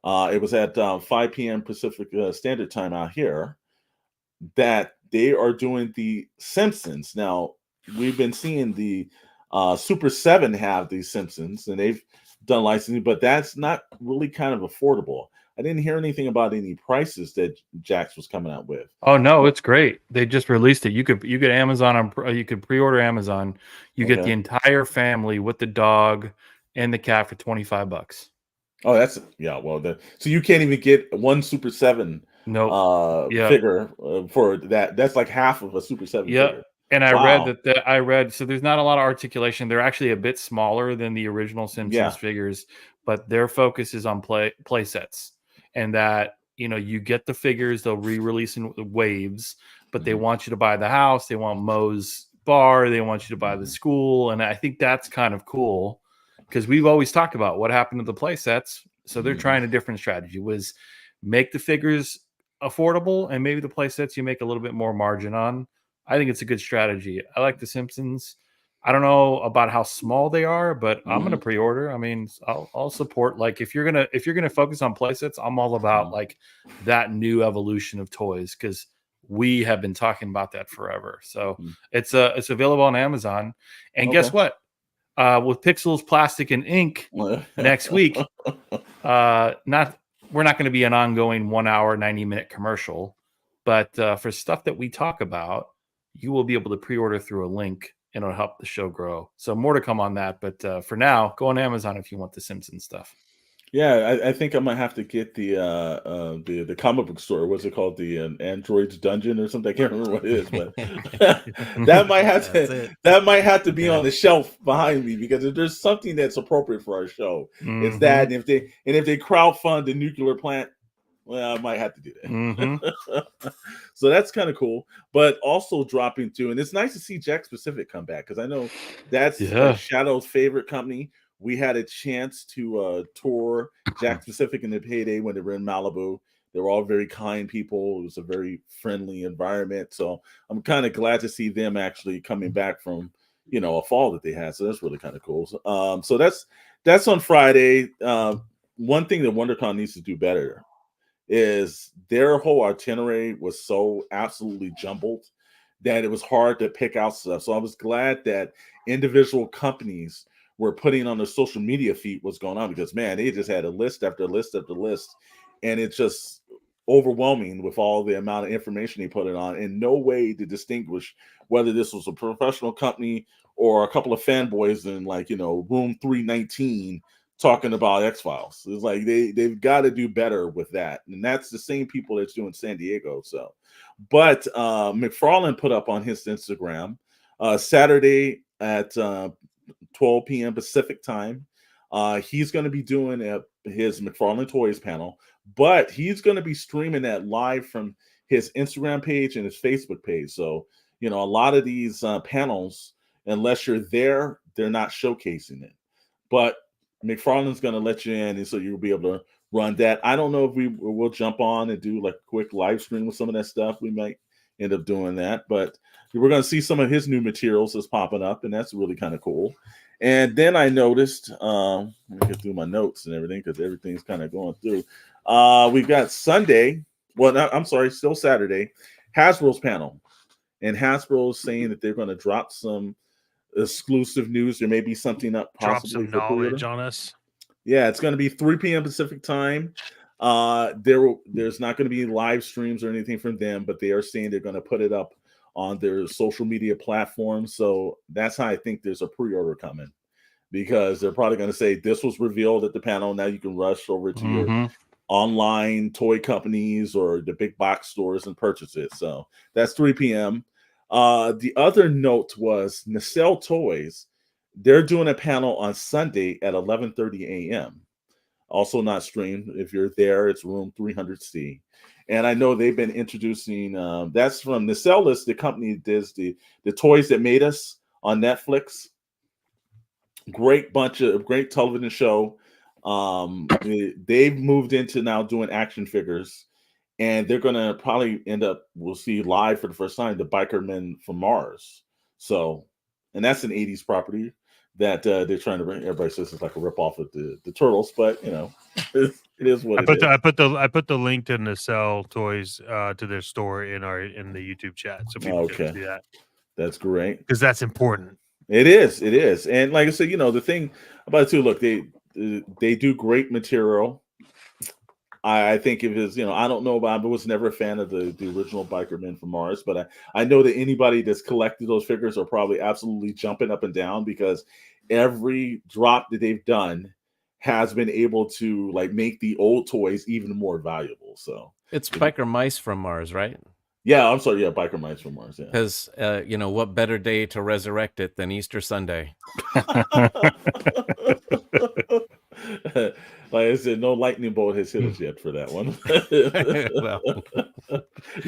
It was at 5 p.m. Pacific Standard Time out here, that they are doing the Simpsons. Now, we've been seeing the Super 7 have these Simpsons, and they've done licensing, but that's not really kind of affordable. I didn't hear anything about any prices that Jakks was coming out with. Oh no, it's great. They just released it. You could Amazon you could pre-order Amazon. You get the entire family with the dog and the cat for $25. Oh, that's so you can't even get one Super 7 figure for that. That's like half of a Super 7 figure. And I read so there's not a lot of articulation. They're actually a bit smaller than the original Simpsons figures, but their focus is on play sets. And that, you get the figures, they'll re-release in waves, but they want you to buy the house, they want Moe's bar, they want you to buy the school. And I think that's kind of cool, because we've always talked about what happened to the play sets. So they're trying a different strategy, was make the figures affordable, and maybe the play sets you make a little bit more margin on. I think it's a good strategy. I like the Simpsons. I don't know about how small they are, but I'm gonna pre-order. I mean, I'll support. Like, if you're gonna focus on playsets, I'm all about like that new evolution of toys, because we have been talking about that forever. So it's available on Amazon. And guess what? With Pixels, Plastic, and Ink next week, we're not going to be an ongoing 1 hour, 90-minute commercial, but for stuff that we talk about, you will be able to pre-order through a link and it'll help the show grow. So more to come on that. But for now, go on Amazon if you want the Simpsons stuff. Yeah, I think I might have to get the comic book store. What's it called? The Android's Dungeon or something. I can't remember what it is, but that might have to be on the shelf behind me, because if there's something that's appropriate for our show, it's that. And if they crowdfund the nuclear plant, well, I might have to do that. So that's kind of cool. But also dropping too, and it's nice to see Jack Specific come back, because I know that's Shadow's favorite company. We had a chance to tour Jack Specific in the heyday when they were in Malibu. They were all very kind people. It was a very friendly environment. So I'm kind of glad to see them actually coming back from, a fall that they had. So that's really kind of cool. So that's on Friday. One thing that WonderCon needs to do better is their whole itinerary was so absolutely jumbled that it was hard to pick out stuff. So I was glad that individual companies were putting on their social media feed what's going on, because man, they just had a list after list after list, and it's just overwhelming with all the amount of information they put it on, and no way to distinguish whether this was a professional company or a couple of fanboys in room 319 talking about X-Files. It's like they've got to do better with that, and that's the same people that's doing San Diego. So, but McFarlane put up on his Instagram Saturday at 12 p.m. Pacific time. He's going to be doing his McFarlane Toys panel, but he's going to be streaming that live from his Instagram page and his Facebook page. So, a lot of these panels, unless you're there, they're not showcasing it. But McFarlane's going to let you in, and so you'll be able to run that. I don't know if we'll jump on and do like a quick live stream with some of that stuff. We might end up doing that, but we're going to see some of his new materials that's popping up, and that's really kind of cool. And then I noticed, let me get through my notes and everything, because everything's kind of going through. We've got Sunday, I'm sorry, still Saturday, Hasbro's panel. And Hasbro's saying that they're going to drop some exclusive news. There may be something up possibly. Drop some knowledge on us. Yeah, it's going to be 3 p.m. Pacific time. There's not going to be live streams or anything from them, but they are saying they're going to put it up on their social media platforms. So that's how I think there's a pre-order coming, because they're probably going to say this was revealed at the panel. Now you can rush over to your online toy companies or the big box stores and purchase it. So that's 3 p.m. The other note was Nacelle Toys. They're doing a panel on Sunday at 11:30 a.m. Also not streamed. If you're there, it's room 300C. And I know they've been introducing, that's from Nacelle, the company that does the Toys That Made Us on Netflix. Great television show. They've moved into now doing action figures, and they're going to probably we'll see live for the first time, the Biker Men from Mars. So, and that's an 80s property that they're trying to bring. Everybody says it's like a ripoff of the Turtles, but it is what it is. I put the link to Nacelle Toys to their store in the YouTube chat, so people can see that. That's great, because that's important. It is, and like I said, the thing about it too. Look, they do great material. I think it is, I don't know about, I was never a fan of the original Biker Men from Mars, but I know that anybody that's collected those figures are probably absolutely jumping up and down, because every drop that they've done has been able to make the old toys even more valuable. So it's Biker Mice from Mars, right? Yeah, I'm sorry. Yeah, Biker Mice from Mars. Yeah, because what better day to resurrect it than Easter Sunday? Like I said, no lightning bolt has hit us yet for that one.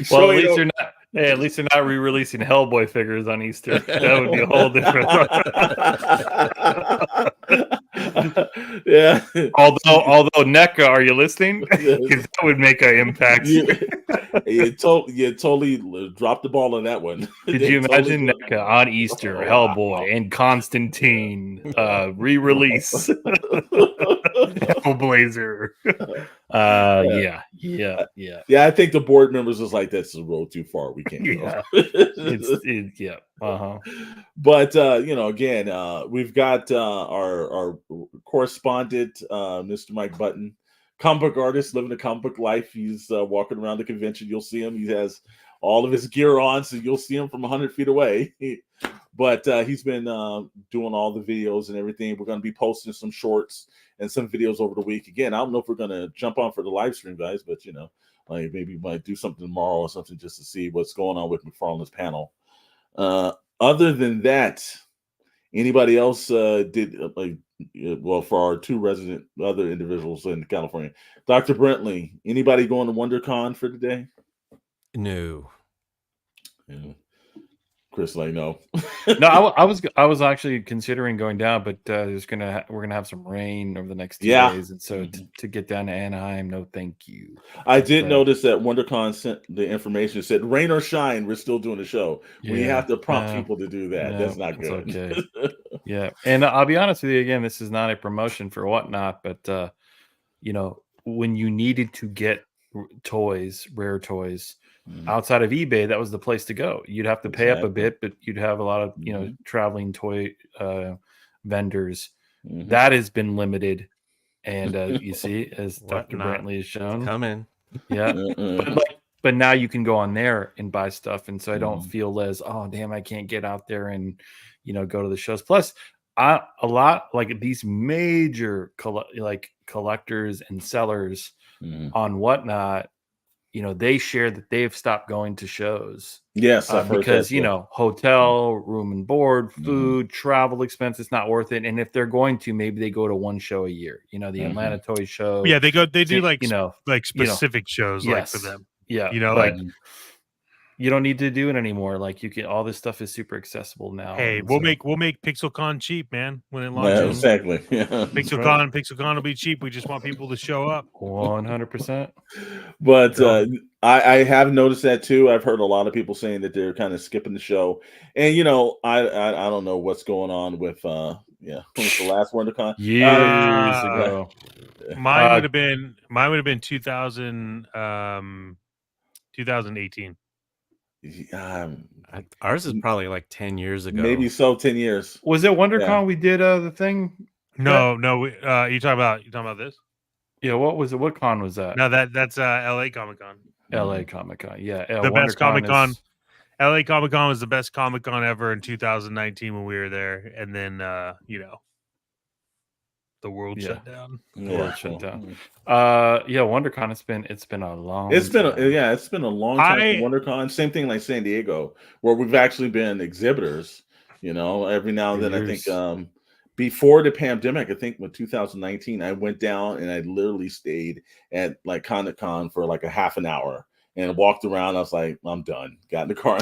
Well, at least they're not re-releasing Hellboy figures on Easter. That would be a whole different. Yeah. Although NECA, are you listening? Because that would make an impact. You totally dropped the ball on that one. Could you imagine NECA on Easter, Hellboy and Constantine re-release? Hellblazer. Yeah. I think the board members was like, that's a road too far. We can't go. But again, we've got our correspondent, Mr. Mike Button, comic book artist living a comic book life. He's walking around the convention. You'll see him. He has all of his gear on, so you'll see him from 100 feet away. But he's been doing all the videos and everything. We're going to be posting some shorts and some videos over the week. Again, I don't know if we're going to jump on for the live stream, guys, but like maybe we might do something tomorrow or something just to see what's going on with McFarlane's panel. Other than that, anybody else did for our two resident other individuals in California, Dr. Brentley, anybody going to WonderCon for today? No. Yeah. Chris, like no. No, I was actually considering going down, but we're gonna have some rain over the next 2 days, and so to get down to Anaheim, no, thank you. I did notice that WonderCon sent the information, said rain or shine, we're still doing the show. We have to prompt people to do that. That's not good. Okay. Yeah, and I'll be honest with you again. This is not a promotion for whatnot, but when you needed to get rare toys. Outside of eBay, that was the place to go. You'd have to pay up a bit, but you'd have a lot of traveling toy vendors. That has been limited, and you see, as Dr. Brantley has shown, it's coming. Yeah, but now you can go on there and buy stuff, and so I don't feel as damn, I can't get out there and go to the shows. Plus, a lot like these major collectors and sellers on whatnot. They share that they've stopped going to shows. Yes, I've heard because that, hotel, room and board, food, travel expenses not worth it. And if they're going to, maybe they go to one show a year. The Atlanta Toy Show. Yeah, they do like specific shows like for them. Yeah, you don't need to do it anymore. Like all this stuff is super accessible now. Hey, we'll make PixelCon cheap, man, when it launches. Yeah, exactly. Yeah. PixelCon will be cheap. We just want people to show up. 100%. But I have noticed that too. I've heard a lot of people saying that they're kind of skipping the show, and I don't know what's going on with when was the last WonderCon? Years ago. Mine would have been 2018. Ours is probably like 10 years ago. Maybe so. 10 years. Was it WonderCon? We did the thing. No. You talking about this? Yeah. What was it? What con was that? No, that's LA Comic Con. LA Comic Con. Yeah. The best Comic Con. LA Comic Con was the best Comic Con ever in 2019 when we were there, and then the world shut down. WonderCon. It's been a long. It's been a long time for WonderCon. Same thing like San Diego, where we've actually been exhibitors. Every now and then. I think before the pandemic, I think with 2019, I went down and I literally stayed at like Comic-Con for like a half an hour and walked around. I was like, I'm done. Got in the car.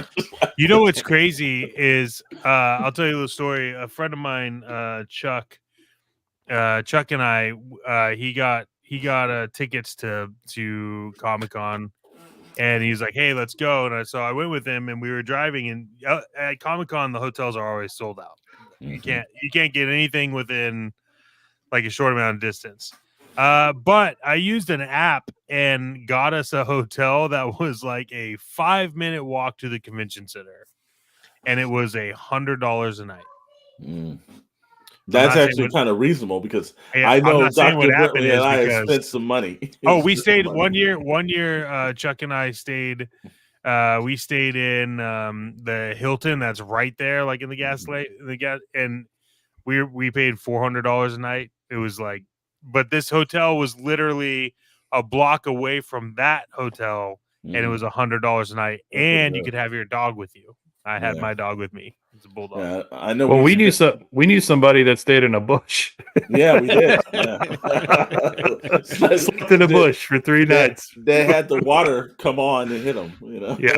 What's crazy is I'll tell you a little story. A friend of mine, Chuck and I, he got tickets to Comic-Con, and he's like, hey, let's go. And so I went with him, and we were driving, and at Comic-Con the hotels are always sold out. You can't get anything within like a short amount of distance. But I used an app and got us a hotel that was like a 5-minute walk to the convention center, and it was $100 a night. That's actually kind of reasonable because I know Dr. Brentley and I have spent some money. We stayed one year. Chuck and I stayed. We stayed in the Hilton that's right there, like in the gas and we paid $400 a night. It was like, but this hotel was literally a block away from that hotel, and it was $100 a night, and you could have your dog with you. I had my dog with me. It's a bulldog. Yeah, I know. Well, we knew somebody that stayed in a bush. Yeah, we did. Slept in a bush for 3 nights. They had the water come on and hit them. Yeah,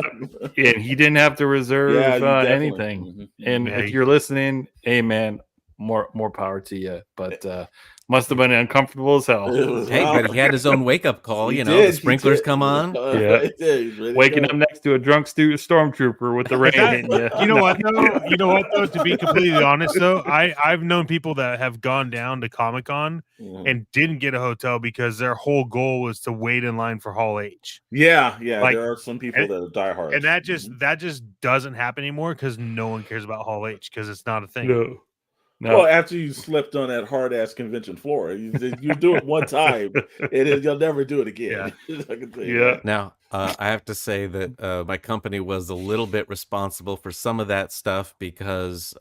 and he didn't have to reserve anything. And if you're listening, hey man, more power to you. But must have been uncomfortable as hell. Hey, but he had his own wake up call. The sprinklers come on. Waking up next to a drunk stormtrooper with the rain hitting you. You know what though? To be completely honest though, I've known people that have gone down to Comic-Con and didn't get a hotel because their whole goal was to wait in line for Hall H. Yeah. There are some people that are diehard, and that just doesn't happen anymore because no one cares about Hall H because it's not a thing. No. No. Well, after you slipped on that hard ass convention floor, you do it one time, and you'll never do it again. I can tell you that. Now, I have to say that my company was a little bit responsible for some of that stuff because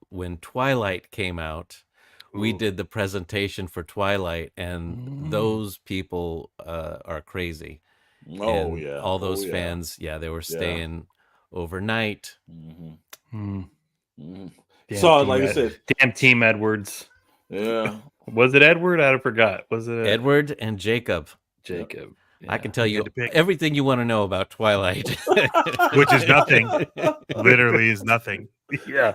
when Twilight came out, we did the presentation for Twilight, and those people are crazy. Oh And yeah, all those fans, they were staying overnight. So, like I said, damn Team Edwards. Yeah. Was it Edward? I forgot. Was it Edward and Jacob? Jacob. Yeah. I can tell you everything you want to know about Twilight, which is nothing. Literally is nothing. Yeah.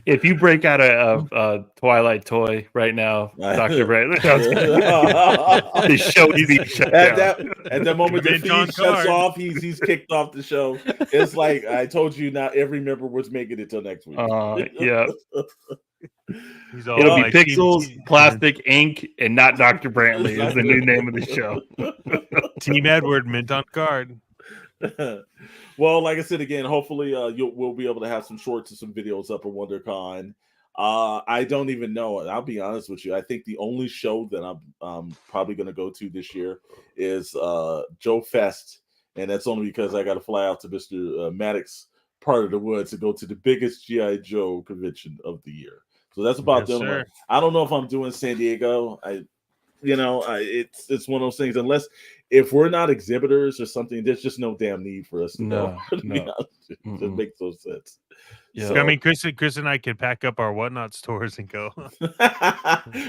If you break out a Twilight toy right now, Dr. Bradley, the show be shut down. At that moment the feed shuts off, he's kicked off the show. It's like I told you, not every member was making it till next week. Yeah. It'll be Pixels, Plastic, Ink, and not Dr. Brantley is the new name of the show. Team Edward, mint on card. Well, like I said again, hopefully we'll be able to have some shorts and some videos up at WonderCon. I don't even know. I'll be honest with you. I think the only show that I'm probably going to go to this year is Joe Fest, and that's only because I got to fly out to Mr. Maddox part of the woods to go to the biggest G.I. Joe convention of the year. So that's about them. I don't know if I'm doing San Diego. It's one of those things. Unless if we're not exhibitors or something, there's just no damn need for us to go. It makes no sense. Yeah. So, I mean, Chris and I can pack up our Whatnot stores and go.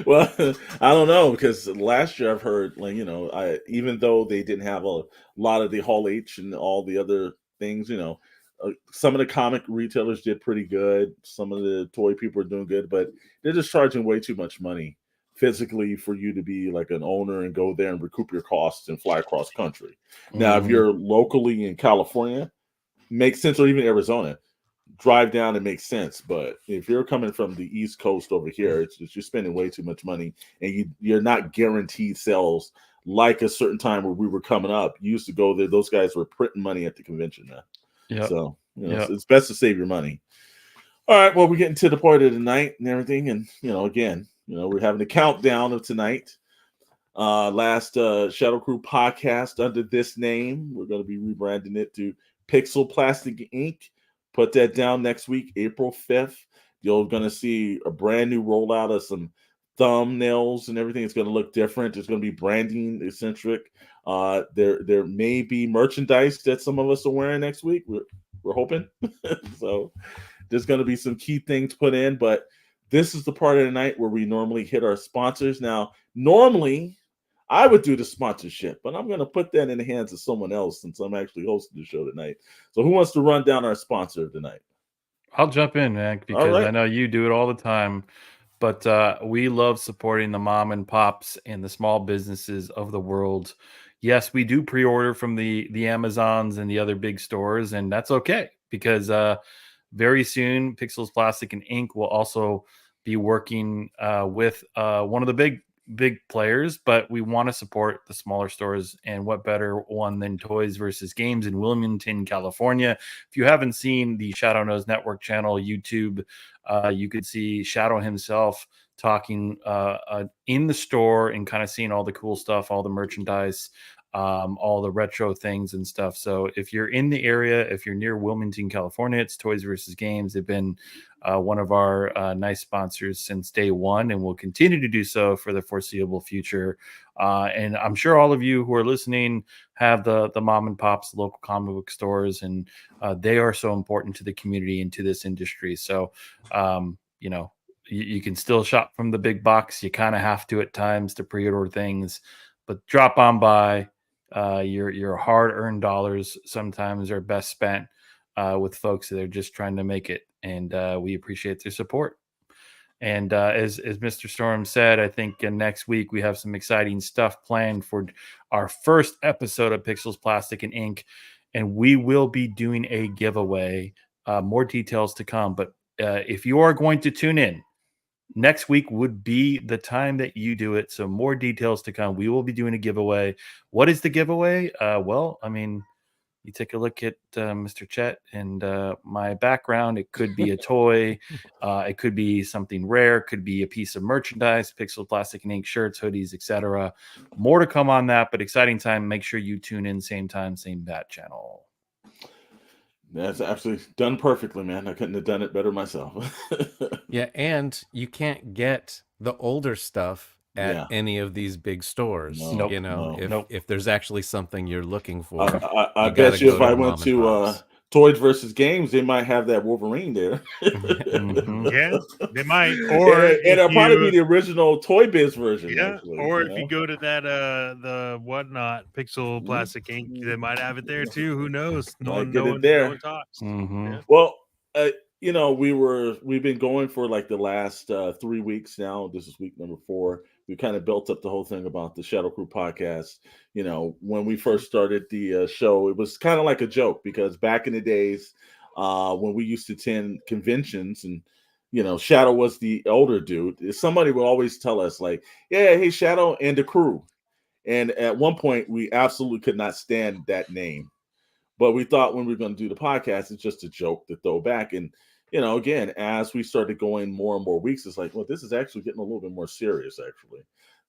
Well, I don't know, because last year I've heard, even though they didn't have a lot of the Hall H and all the other things, some of the comic retailers did pretty good. Some of the toy people are doing good, but they're just charging way too much money physically for you to be like an owner and go there and recoup your costs and fly across country. Now, if you're locally in California, makes sense, or even Arizona, drive down, it makes sense. But if you're coming from the East Coast over here, it's just, you're spending way too much money, and you're not guaranteed sales. Like a certain time where we were coming up, you used to go there, those guys were printing money at the convention now. Yep. So it's best to save your money. All right, well, we're getting to the point of the night and everything, and again, we're having a countdown of tonight. Last Shadowe Crew podcast under this name. We're going to be rebranding it to Pixel Plastic Ink. Put that down next week, April 5th. You're going to see a brand new rollout of some thumbnails and everything. It's going to look different. It's going to be branding eccentric. There may be merchandise that some of us are wearing next week. We're hoping. So there's going to be some key things put in, but this is the part of the night where we normally hit our sponsors. Now, normally I would do the sponsorship, but I'm going to put that in the hands of someone else since I'm actually hosting the show tonight. So who wants to run down our sponsor of the night? I'll jump in, Mac, because I know you do it all the time. But we love supporting the mom and pops and the small businesses of the world. Yes, we do pre-order from the Amazons and the other big stores, and that's okay, because very soon Pixels Plastic and Ink will also be working with one of the big players, but we want to support the smaller stores, and what better one than Toys versus Games in Wilmington, California. If you haven't seen the Shadow Knows Network channel YouTube, you could see Shadow himself talking in the store and kind of seeing all the cool stuff, all the merchandise, all the retro things and stuff. So if you're in the area, if you're near Wilmington, California, it's Toys versus Games. They've been one of our nice sponsors since day one, and will continue to do so for the foreseeable future. And I'm sure all of you who are listening have the mom and pops, the local comic book stores, and they are so important to the community and to this industry. So, you can still shop from the big box. You kind of have to at times to pre-order things, but drop on by. Your hard-earned dollars sometimes are best spent with folks that are just trying to make it, and we appreciate their support. And as Mr. Storm said, I think next week we have some exciting stuff planned for our first episode of Pixels Plastic and Ink, and we will be doing a giveaway. More details to come, but if you are going to tune in, next week would be the time that you do it. So more details to come. We will be doing a giveaway. What is the giveaway? Well, I mean, you take a look at Mr. Chet and my background. It could be a toy. It could be something rare. It could be a piece of merchandise, Pixel Plastic and Ink shirts, hoodies, etc. More to come on that, but exciting time. Make sure you tune in same time, same bat channel. That's absolutely done perfectly, man. I couldn't have done it better myself. Yeah, and you can't get the older stuff at any of these big stores. If there's actually something you're looking for, I bet you if I went to Toys versus Games, they might have that Wolverine there. Yeah, they might. Or and it'll probably be the original Toy Biz version. Yeah, actually, or if you go to that the whatnot Pixel Plastic Ink, they might have it there too. Who knows? No one talks. Yeah. Well, we've been going for like the last 3 weeks now. This is week number 4. We kind of built up the whole thing about the Shadowe Crew podcast. When we first started the show, it was kind of like a joke because back in the days when we used to attend conventions and Shadow was the older dude, somebody would always tell us like, yeah, hey, Shadow and the crew. And at one point we absolutely could not stand that name. But we thought when we were going to do the podcast, it's just a joke to throw back. And, again, as we started going more and more weeks, it's like, well, this is actually getting a little bit more serious, actually.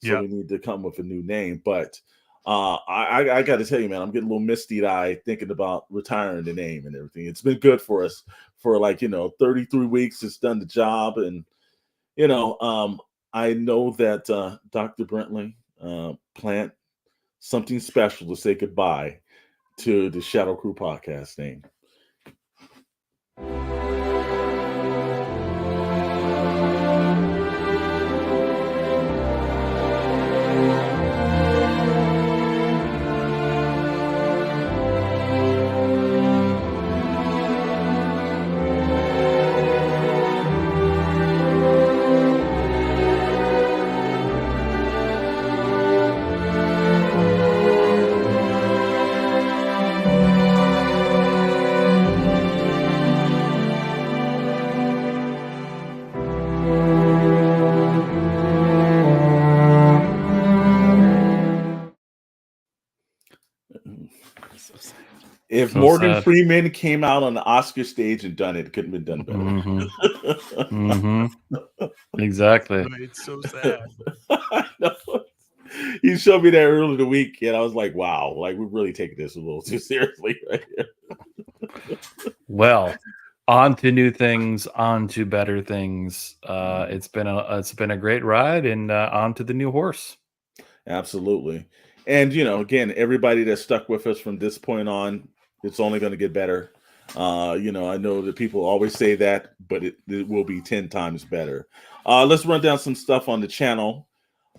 So we need to come with a new name. But I got to tell you, man, I'm getting a little misty-eyed thinking about retiring the name and everything. It's been good for us for 33 weeks. It's done the job. And, I know that Dr. Brentley planned something special to say goodbye to the Shadowe Crew podcast name. If Morgan Freeman came out on the Oscar stage and done it, it couldn't have been done better. Exactly. It's so sad. He showed me that earlier in the week, and I was like, wow, like we're really taking this a little too seriously right here. Well, on to new things, on to better things. It's been a great ride, and on to the new horse. Absolutely. And again, everybody that stuck with us from this point on, it's only going to get better. I know that people always say that, but it will be 10 times better. Let's run down some stuff on the channel.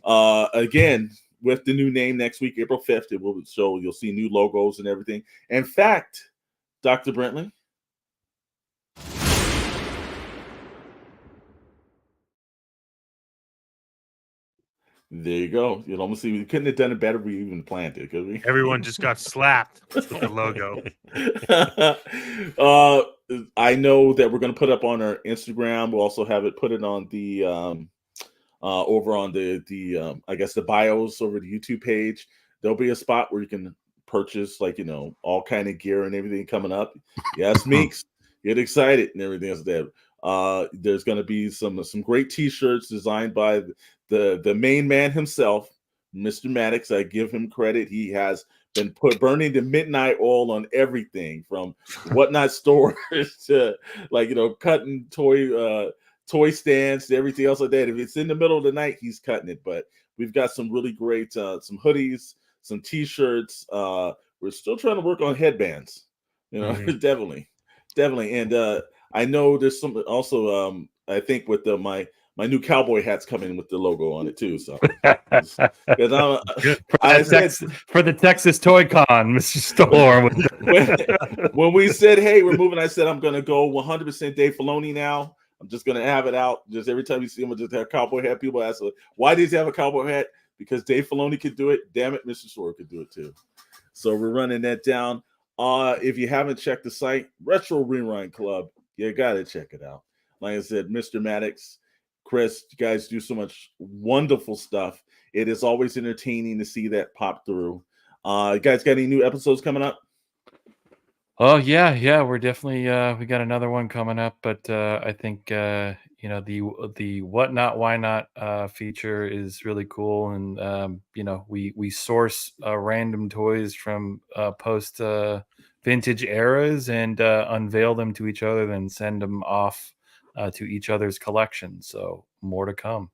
Again, with the new name next week, April 5th, it will show. You'll see new logos and everything. In fact, Dr. Brentley, there you go. You'll almost see we couldn't have done it better if we even planned it, could we? Everyone just got slapped with the logo. I know that we're going to put up on our Instagram. We'll also have it put it on the over on the I guess the bios over the YouTube page. There'll be a spot where you can purchase all kind of gear and everything coming up. Yes, Meeks, get excited and everything else there. There's going to be some great T-shirts designed by the main man himself, Mr. Maddox. I give him credit. He has been burning the midnight oil on everything from whatnot stores to cutting toy stands to everything else like that. If it's in the middle of the night, he's cutting it. But we've got some really great some hoodies, some T-shirts. We're still trying to work on headbands. Definitely. And I know there's some also. I think with my new cowboy hat's coming with the logo on it too. So because for the Texas Toy Con, Mr. Storm. when we said, hey, we're moving, I said I'm going to go 100% Dave Filoni now. I'm just going to have it out. Just every time you see him, we'll just have a cowboy hat. People ask, why does he have a cowboy hat? Because Dave Filoni could do it. Damn it, Mr. Storm could do it too. So we're running that down. If you haven't checked the site, Retro Rerun Club, you got to check it out. Like I said, Mr. Maddox, Chris, you guys do so much wonderful stuff. It is always entertaining to see that pop through. You guys got any new episodes coming up? Oh yeah, we're definitely we got another one coming up, but I think the what not why not feature is really cool, and we source random toys from post vintage eras and unveil them to each other, then send them off to each other's collection. So more to come.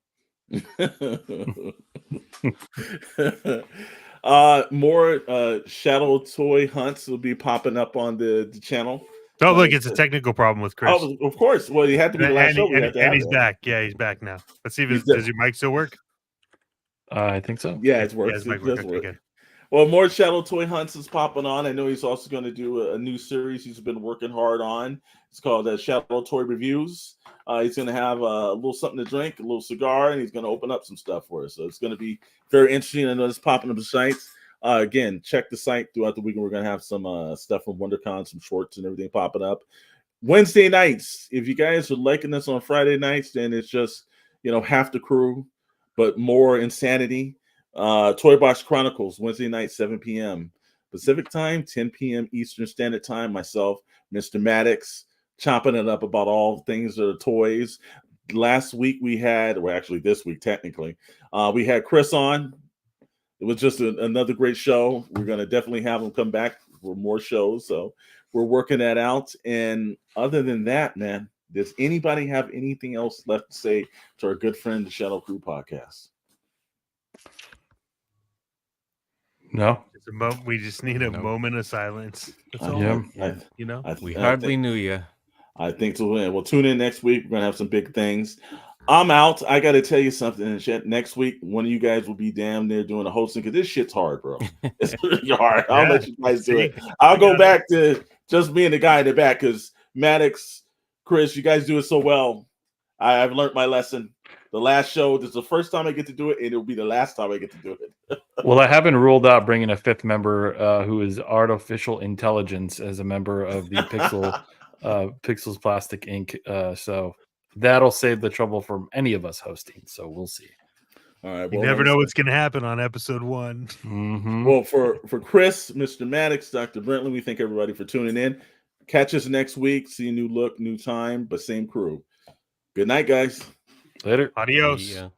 More shadow toy hunts will be popping up on the channel. Oh, look, it's a technical problem with Chris. Oh, of course. Well, you had to be the last show. And he's back. Yeah, he's back now. Let's see if does your mic still work? I think so. Yeah, it works. Yeah, it does work. Okay. Well, more shadow toy hunts is popping on. I know he's also going to do a new series he's been working hard on. It's called Shadow Toy Reviews. He's going to have a little something to drink, a little cigar, and he's going to open up some stuff for us. So it's going to be very interesting. I know it's popping up the sites. Again, check the site throughout the weekend. We're going to have some stuff from WonderCon, some shorts and everything popping up. Wednesday nights, if you guys are liking this on Friday nights, then it's just, half the crew, but more insanity. Toy Box Chronicles, Wednesday night, 7 p.m. Pacific time, 10 p.m. Eastern Standard Time. Myself, Mr. Maddox, chopping it up about all things that are toys. Last week we had, or actually this week technically, we had Chris on. It was just another great show. We're going to definitely have him come back for more shows. So we're working that out. And other than that, man, does anybody have anything else left to say to our good friend, the Shadowe Crew Podcast? No. We just need a moment of silence. That's all. We hardly knew you. I think so. We'll tune in next week. We're going to have some big things. I'm out. I got to tell you something. Next week, one of you guys will be down there doing the hosting because this shit's hard, bro. It's really hard. I'll let you guys do it. I'll go back to just being the guy in the back because Maddox, Chris, you guys do it so well. I've learned my lesson. The last show, this is the first time I get to do it, and it'll be the last time I get to do it. Well, I haven't ruled out bringing a fifth member who is artificial intelligence as a member of the Pixels Plastic Inc. So that'll save the trouble from any of us hosting. So we'll see. All right. You never know what's going to happen on episode 1. Mm-hmm. Well, for Chris, Mr. Maddox, Dr. Brentley, we thank everybody for tuning in. Catch us next week. See a new look, new time, but same crew. Good night, guys. Later. Adios. Yeah.